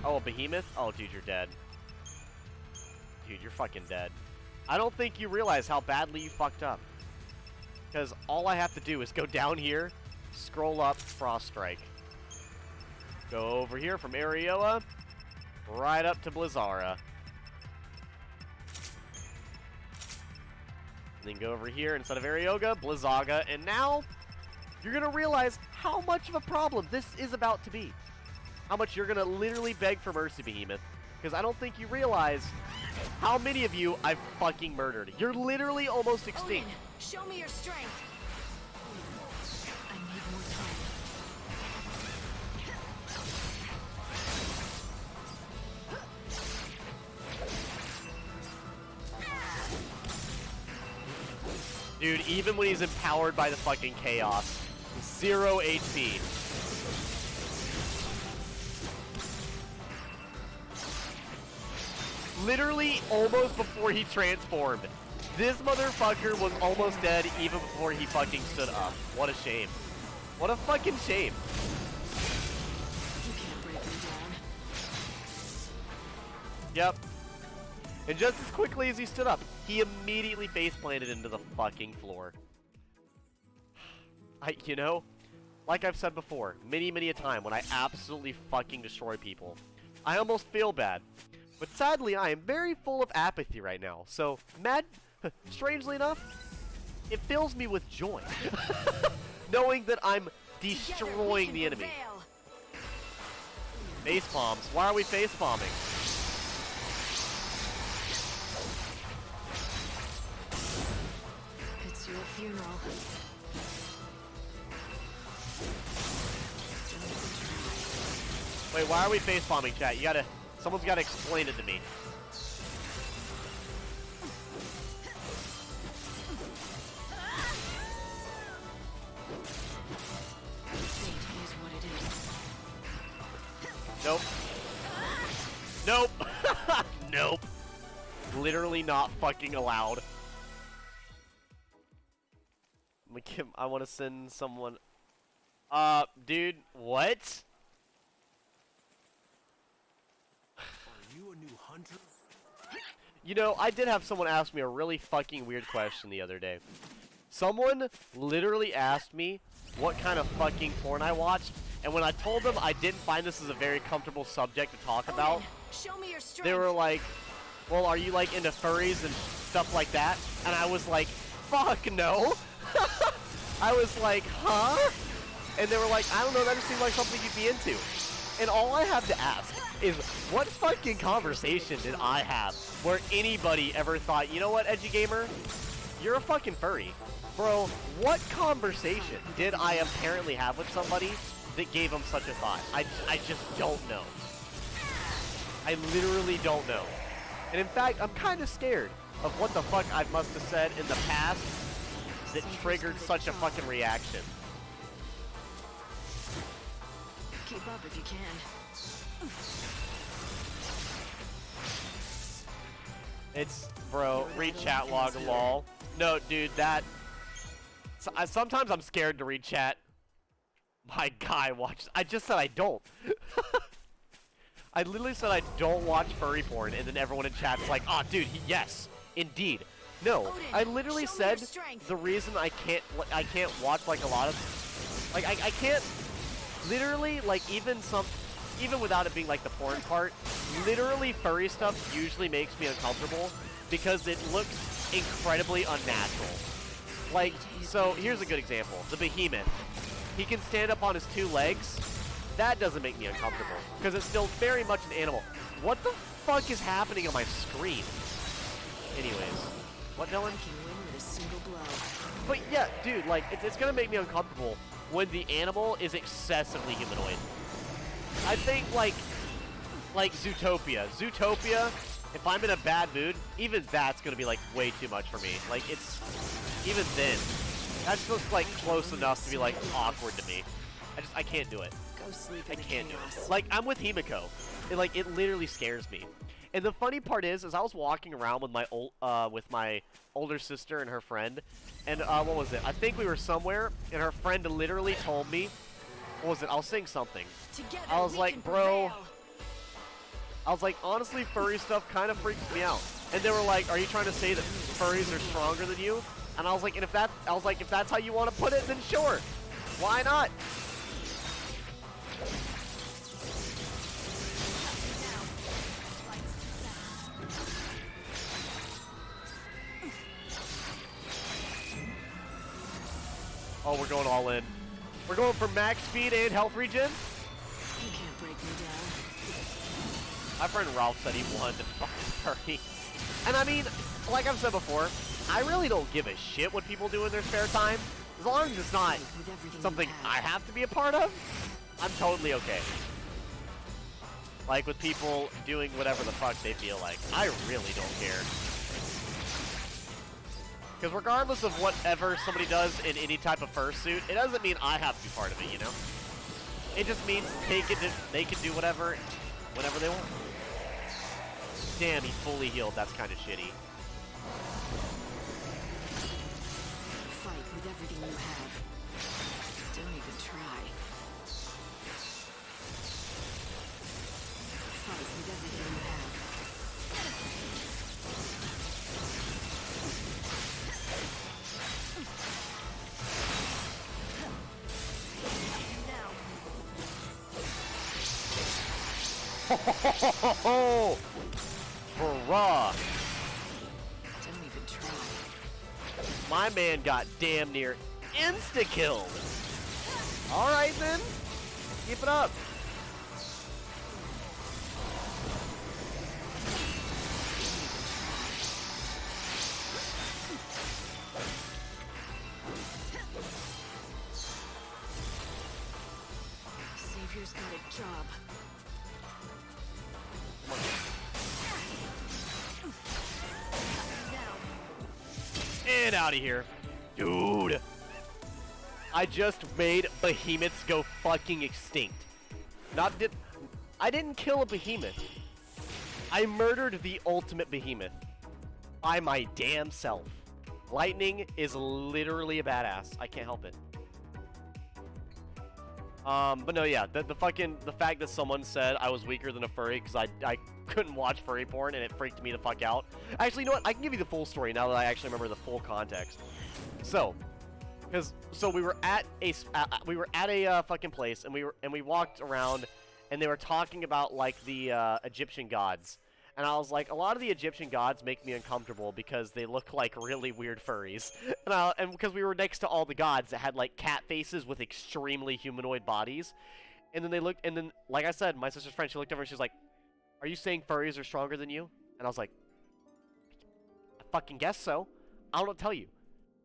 Oh, a behemoth? Oh, dude, you're dead. Dude, you're fucking dead. I don't think you realize how badly you fucked up. Because all I have to do is go down here, scroll up, Frost Strike. Go over here from Arioa, right up to Blizzara. And then go over here instead of Arioga, Blizzaga, and now you're going to realize how much of a problem this is about to be. How much you're going to literally beg for mercy, Behemoth. Because I don't think you realize how many of you I've fucking murdered. You're literally almost extinct. Odin, show me your strength. I need more time. Dude, even when he's empowered by the fucking chaos, 0 HP. Literally almost before he transformed. This motherfucker was almost dead even before he fucking stood up. What a shame. What a fucking shame. You can't break me down. Yep. And just as quickly as he stood up, he immediately face planted into the fucking floor. You know, like I've said before, many a time when I absolutely fucking destroy people, I almost feel bad. But sadly, I am very full of apathy right now. So, strangely enough, it fills me with joy. Knowing that I'm destroying the enemy. Face palms. Why are we face palming? It's your funeral. Wait, why are we face palming, chat? Someone's gotta explain it to me. Fate is what it is. Nope. Nope. Nope. Literally not fucking allowed. I want to send someone. Dude, what? Are you a new hunter? You know, I did have someone ask me a really fucking weird question the other day. Someone literally asked me what kind of fucking porn I watched, and when I told them I didn't find this as a very comfortable subject to talk about, Show me your strength. they were like, well, are you like into furries and stuff like that? And I was like, fuck no. I was like, huh? And they were like, I don't know, that just seemed like something you'd be into. And all I have to ask is, what fucking conversation did I have where anybody ever thought, you know what, Edgy Gamer? You're a fucking furry. Bro, what conversation did I apparently have with somebody that gave them such a thought? I just don't know. I literally don't know. And in fact, I'm kind of scared of what the fuck I must have said in the past that triggered such a fucking reaction. Keep up if you can. It's, bro, read chat log lol. No, dude, that... sometimes I'm scared to read chat. My guy watches... I just said I don't. I literally said I don't watch furry porn, and then everyone in chat's like, oh, dude, yes, indeed. No, I literally said the reason I can't watch, like, a lot of... Like, I can't... Literally, like, even without it being, like, the porn part, literally furry stuff usually makes me uncomfortable because it looks incredibly unnatural. Like, so, here's a good example. The behemoth. He can stand up on his 2 legs. That doesn't make me uncomfortable because it's still very much an animal. What the fuck is happening on my screen? Anyways. What, Dylan? Can win with a single blow. But yeah, dude, like, it's gonna make me uncomfortable when the animal is excessively humanoid. I think, like Zootopia. Zootopia, if I'm in a bad mood, even that's gonna be, like, way too much for me. Like, it's... Even then, that's just, like, close enough to be, like, awkward to me. I can't do it. Go sleep I in the can't do chaos. it. Like, I'm with Himiko. It literally scares me. And the funny part is I was walking around with my older sister and her friend, and what was it? I think we were somewhere, and her friend literally told me, what was it? I'll sing something. Together I was we like, can bro, prevail. I was like, honestly, furry stuff kind of freaks me out. And they were like, are you trying to say that furries are stronger than you? And I was like, if that's how you want to put it, then sure. Why not? Oh, we're going all in. We're going for max speed and health regen. You can't break me down. My friend Ralph said he wanted to fucking furry. And I mean, like I've said before, I really don't give a shit what people do in their spare time. As long as it's not With everything something you I have to be a part of, I'm totally okay. Like with people doing whatever the fuck they feel like. I really don't care. Because regardless of whatever somebody does in any type of fursuit, it doesn't mean I have to be part of it, you know? It just means they can do whatever, whenever they want. Damn, he's fully healed. That's kind of shitty. Fight with everything you have. Don't even try. Fight with everything you have. Oh, bruh. Don't even try. My man got damn near insta-killed. Alright then. Keep it up. Savior's got a job. And out of here. Dude. I just made behemoths go fucking extinct. I didn't kill a behemoth. I murdered the ultimate behemoth. By my damn self. Lightning is literally a badass. I can't help it. But no, yeah, the fact that someone said I was weaker than a furry because I couldn't watch furry porn and it freaked me the fuck out. Actually, you know what? I can give you the full story now that I actually remember the full context. So we were at a fucking place and we walked around and they were talking about like the Egyptian gods. And I was like, a lot of the Egyptian gods make me uncomfortable because they look like really weird furries. And because we were next to all the gods that had like cat faces with extremely humanoid bodies. And then they looked, and then, like I said, my sister's friend, she looked over and she was like, are you saying furries are stronger than you? And I was like, I fucking guess so. I don't know what to tell you.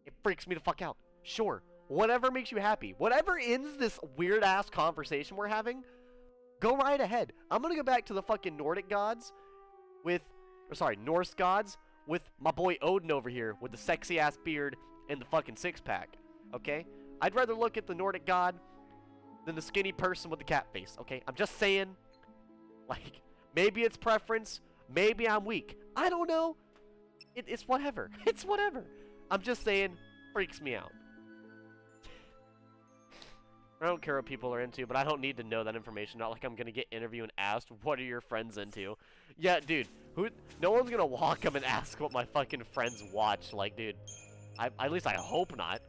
It freaks me the fuck out. Sure, whatever makes you happy. Whatever ends this weird-ass conversation we're having, go right ahead. I'm gonna go back to the fucking Nordic gods. Norse gods with my boy Odin over here with the sexy ass beard and the fucking six-pack, okay? I'd rather look at the Nordic god than the skinny person with the cat face, okay? I'm just saying, like, maybe it's preference, maybe I'm weak. I don't know. It's whatever. It's whatever. I'm just saying, freaks me out. I don't care what people are into, but I don't need to know that information. Not like I'm gonna get interviewed and asked, what are your friends into? Yeah, dude, no one's gonna walk up and ask what my fucking friends watch. Like, dude, at least I hope not.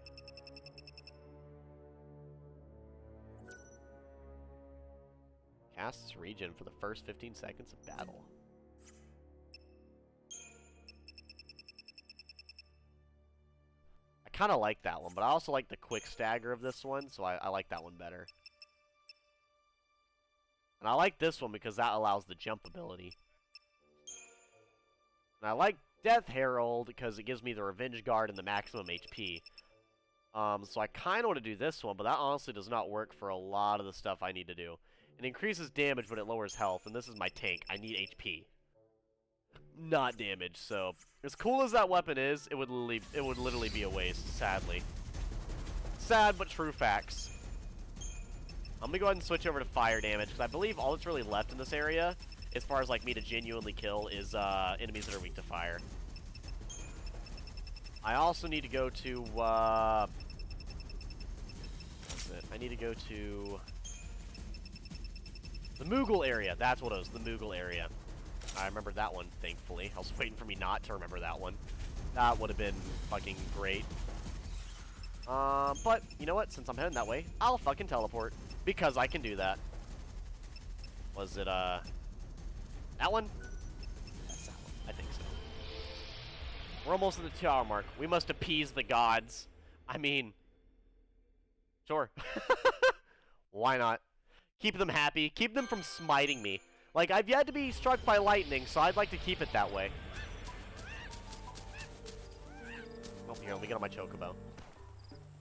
Casts regen for the first 15 seconds of battle. I kind of like that one, but I also like the quick stagger of this one, so I like that one better. And I like this one because that allows the jump ability. And I like Death Herald because it gives me the Revenge Guard and the maximum HP. So I kind of want to do this one, but that honestly does not work for a lot of the stuff I need to do. It increases damage, but it lowers health, and this is my tank. I need HP. Not damage, so as cool as that weapon is, it would literally be a waste, sadly. Sad, but true facts. I'm gonna go ahead and switch over to fire damage, because I believe all that's really left in this area, as far as like me to genuinely kill, is enemies that are weak to fire. I also need to go to, what's it? I need to go to the Moogle area. That's what it was, the Moogle area. I remembered that one, thankfully. I was waiting for me not to remember that one. That would have been fucking great. But, you know what? Since I'm heading that way, I'll fucking teleport. Because I can do that. Was it, that one? That's that one. I think so. We're almost at the 2-hour mark. We must appease the gods. I mean, sure. Why not? Keep them happy. Keep them from smiting me. Like, I've yet to be struck by lightning, so I'd like to keep it that way. Oh, here, let me get on my chocobo.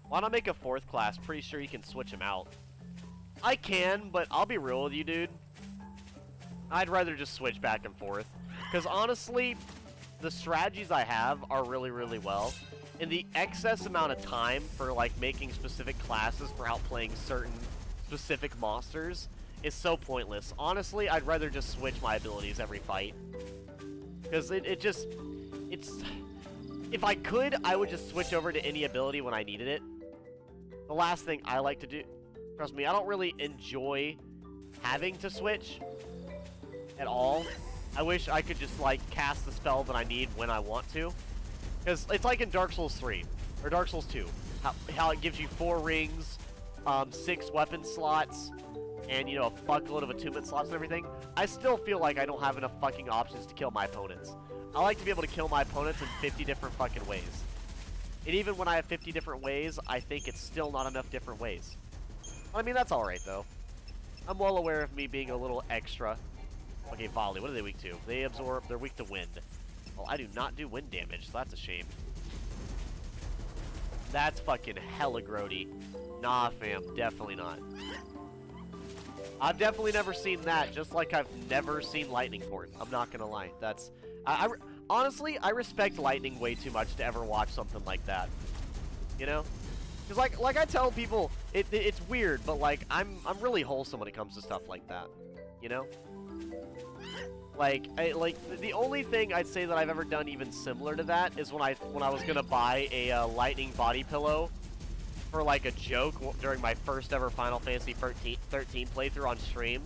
Why not make a 4th class? Pretty sure you can switch them out. I can, but I'll be real with you, dude. I'd rather just switch back and forth. Because honestly, the strategies I have are really, really well. And the excess amount of time for, like, making specific classes for outplaying certain specific monsters is so pointless. Honestly, I'd rather just switch my abilities every fight. Because it's... If I could, I would just switch over to any ability when I needed it. The last thing I like to do... Trust me, I don't really enjoy having to switch at all. I wish I could just, like, cast the spell that I need when I want to. Because it's like in Dark Souls 3, or Dark Souls 2. How it gives you 4 rings, 6 weapon slots, and, you know, a fuckload of attunement slots and everything. I still feel like I don't have enough fucking options to kill my opponents. I like to be able to kill my opponents in 50 different fucking ways. And even when I have 50 different ways, I think it's still not enough different ways. I mean, that's alright, though. I'm well aware of me being a little extra. Okay, volley, what are they weak to? They're weak to wind. Well, I do not do wind damage, so that's a shame. That's fucking hella grody. Nah, fam, definitely not. I've definitely never seen that, just like I've never seen lightning porn. I'm not gonna lie. That's... honestly, I respect lightning way too much to ever watch something like that. You know? Because, like I tell people, it's weird, but, like, I'm really wholesome when it comes to stuff like that. You know? Like, the only thing I'd say that I've ever done even similar to that is when I was gonna buy a lightning body pillow for like a joke during my first ever Final Fantasy 13 playthrough on stream,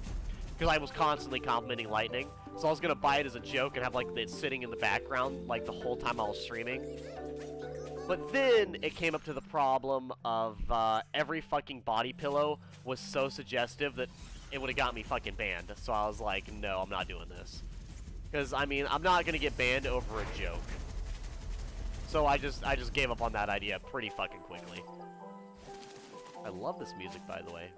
because I was constantly complimenting Lightning. So I was gonna buy it as a joke and have like it sitting in the background like the whole time I was streaming. But then it came up to the problem of every fucking body pillow was so suggestive that it would have got me fucking banned. So I was like, no, I'm not doing this. Because I mean, I'm not gonna get banned over a joke. So I just gave up on that idea pretty fucking quickly. I love this music, by the way.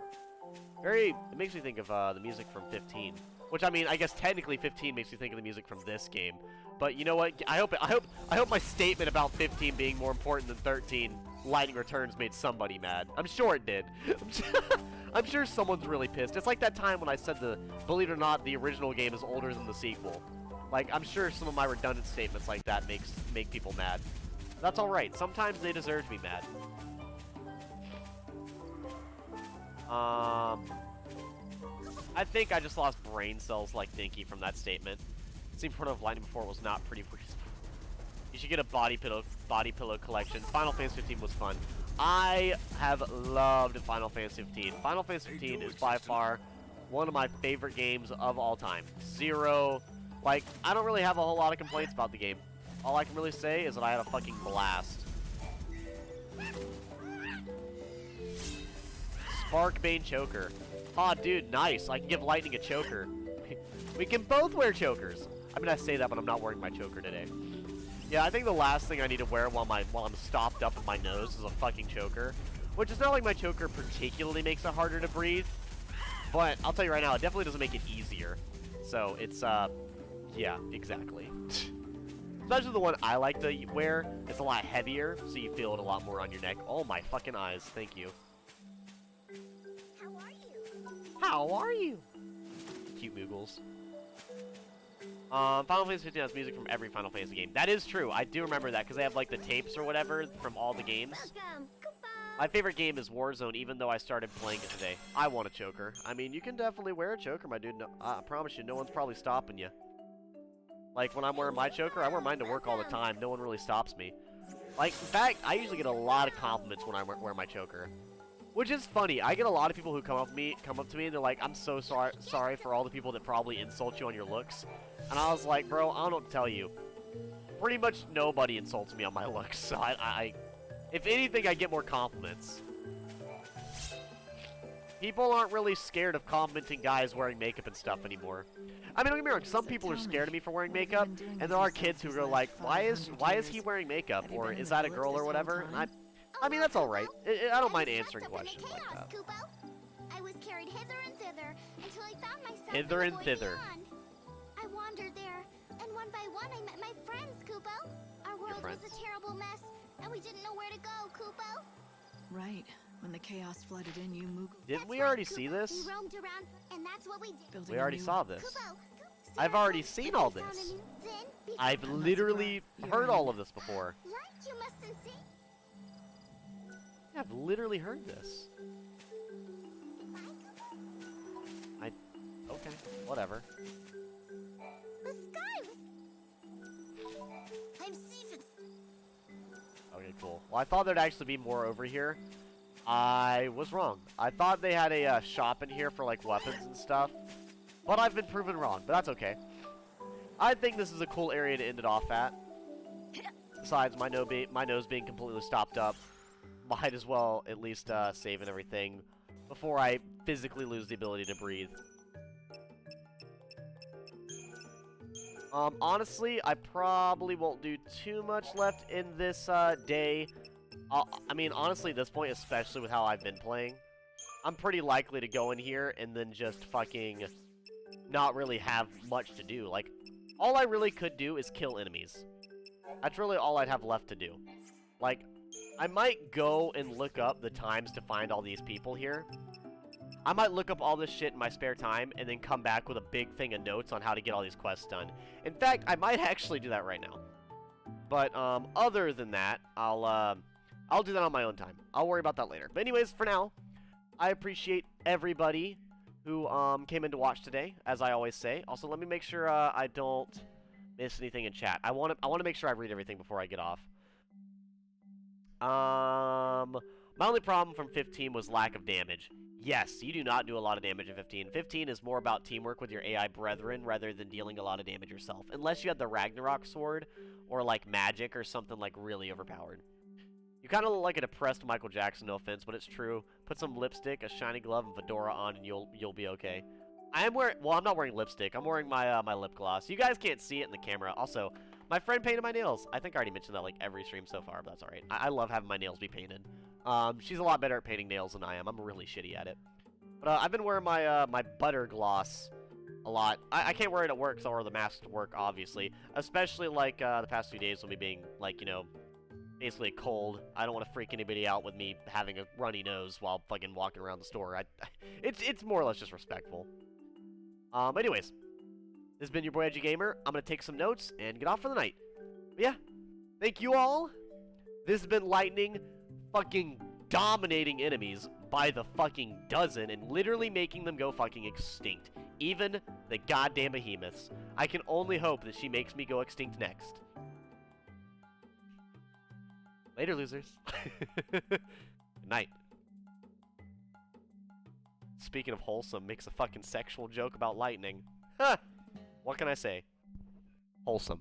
It makes me think of the music from 15. Which, I mean, I guess technically 15 makes me think of the music from this game. But you know what? I hope my statement about 15 being more important than 13, Lightning Returns, made somebody mad. I'm sure it did. I'm sure someone's really pissed. It's like that time when I said believe it or not, the original game is older than the sequel. Like, I'm sure some of my redundant statements like that make people mad. That's alright. Sometimes they deserve to be mad. I think I just lost brain cells like Dinky from that statement. Seeing front of Lightning before was not pretty reasonable. You should get a body pillow collection. Final Fantasy 15 was fun. I have loved Final Fantasy 15. Final Fantasy 15 is by far one of my favorite games of all time. Zero. Like, I don't really have a whole lot of complaints about the game. All I can really say is that I had a fucking blast. Sparkbane Choker. Aw, dude, nice. I can give Lightning a choker. We can both wear chokers. I mean, I say that, but I'm not wearing my choker today. Yeah, I think the last thing I need to wear while I'm stopped up in my nose is a fucking choker. Which is not like my choker particularly makes it harder to breathe. But I'll tell you right now, it definitely doesn't make it easier. So, it's, yeah, exactly. Especially the one I like to wear. It's a lot heavier, so you feel it a lot more on your neck. Oh my fucking eyes, thank you. How are you? Cute Moogles. Final Fantasy 15 has music from every Final Fantasy game. That is true. I do remember that because they have like the tapes or whatever from all the games. My favorite game is Warzone, even though I started playing it today. I want a choker. I mean, you can definitely wear a choker, my dude. No, I promise you, no one's probably stopping you. Like, when I'm wearing my choker, I wear mine to work all the time. No one really stops me. Like, in fact, I usually get a lot of compliments when I wear my choker. Which is funny. I get a lot of people who come up to me and they're like, I'm so sorry for all the people that probably insult you on your looks. And I was like, bro, I don't know what to tell you. Pretty much nobody insults me on my looks. So if anything, I get more compliments. People aren't really scared of complimenting guys wearing makeup and stuff anymore. I mean, don't get me wrong, some people are scared of me for wearing makeup, and there are kids who are like, why is he wearing makeup? Or is that a girl or whatever? And I mean, that's alright. I don't mind answering questions like that. I was carried hither and thither until I found myself hither and thither. I wandered there, and one by one I met my friends, Kupo. Our world was a terrible mess, and we didn't know where to go, Kupo. Right. When the chaos flooded in, you Moogle. Didn't we already see this? We roamed around, and that's what we did. We already saw this. Kupo, I've already seen all this. I've literally heard all of this before. Like you mustn't see. Yeah, I've literally heard this. Okay, whatever. The sky was... I'm seasick. Okay, cool. Well, I thought there'd actually be more over here. I was wrong. I thought they had a shop in here for, like, weapons and stuff. But I've been proven wrong, but that's okay. I think this is a cool area to end it off at. Besides, my nose being completely stopped up. Might as well at least save and everything before I physically lose the ability to breathe. Honestly, I probably won't do too much left in this day. I mean, honestly, at this point, especially with how I've been playing, I'm pretty likely to go in here and then just fucking not really have much to do. Like, all I really could do is kill enemies. That's really all I'd have left to do. Like, I might go and look up the times to find all these people here. I might look up all this shit in my spare time and then come back with a big thing of notes on how to get all these quests done. In fact, I might actually do that right now. But, other than that, I'll do that on my own time. I'll worry about that later. But anyways, for now, I appreciate everybody who, came in to watch today, as I always say. Also, let me make sure, I don't miss anything in chat. I want to make sure I read everything before I get off. My only problem from 15 was lack of damage. Yes, you do not do a lot of damage in 15. 15 is more about teamwork with your AI brethren rather than dealing a lot of damage yourself. Unless you have the Ragnarok sword or like magic or something like really overpowered. You kind of look like a depressed Michael Jackson, no offense, but it's true. Put some lipstick, a shiny glove, and fedora on, and you'll be okay. I am wearing, well, I'm not wearing lipstick. I'm wearing my my lip gloss. You guys can't see it in the camera. Also, my friend painted my nails. I think I already mentioned that like every stream so far, but that's all right. I love having my nails be painted. She's a lot better at painting nails than I am. I'm really shitty at it. But I've been wearing my my butter gloss a lot. I can't wear it at work, so I'll wear the mask to work, obviously. Especially like the past few days when me being like, you know, basically cold. I don't want to freak anybody out with me having a runny nose while fucking walking around the store. It's more or less just respectful. Anyways, this has been your boy Edgy Gamer. I'm gonna take some notes and get off for the night. But yeah, thank you all. This has been Lightning, fucking dominating enemies by the fucking dozen and literally making them go fucking extinct. Even the goddamn behemoths. I can only hope that she makes me go extinct next. Later, losers. Good night. Speaking of wholesome, makes a fucking sexual joke about lightning. Huh! What can I say? Wholesome.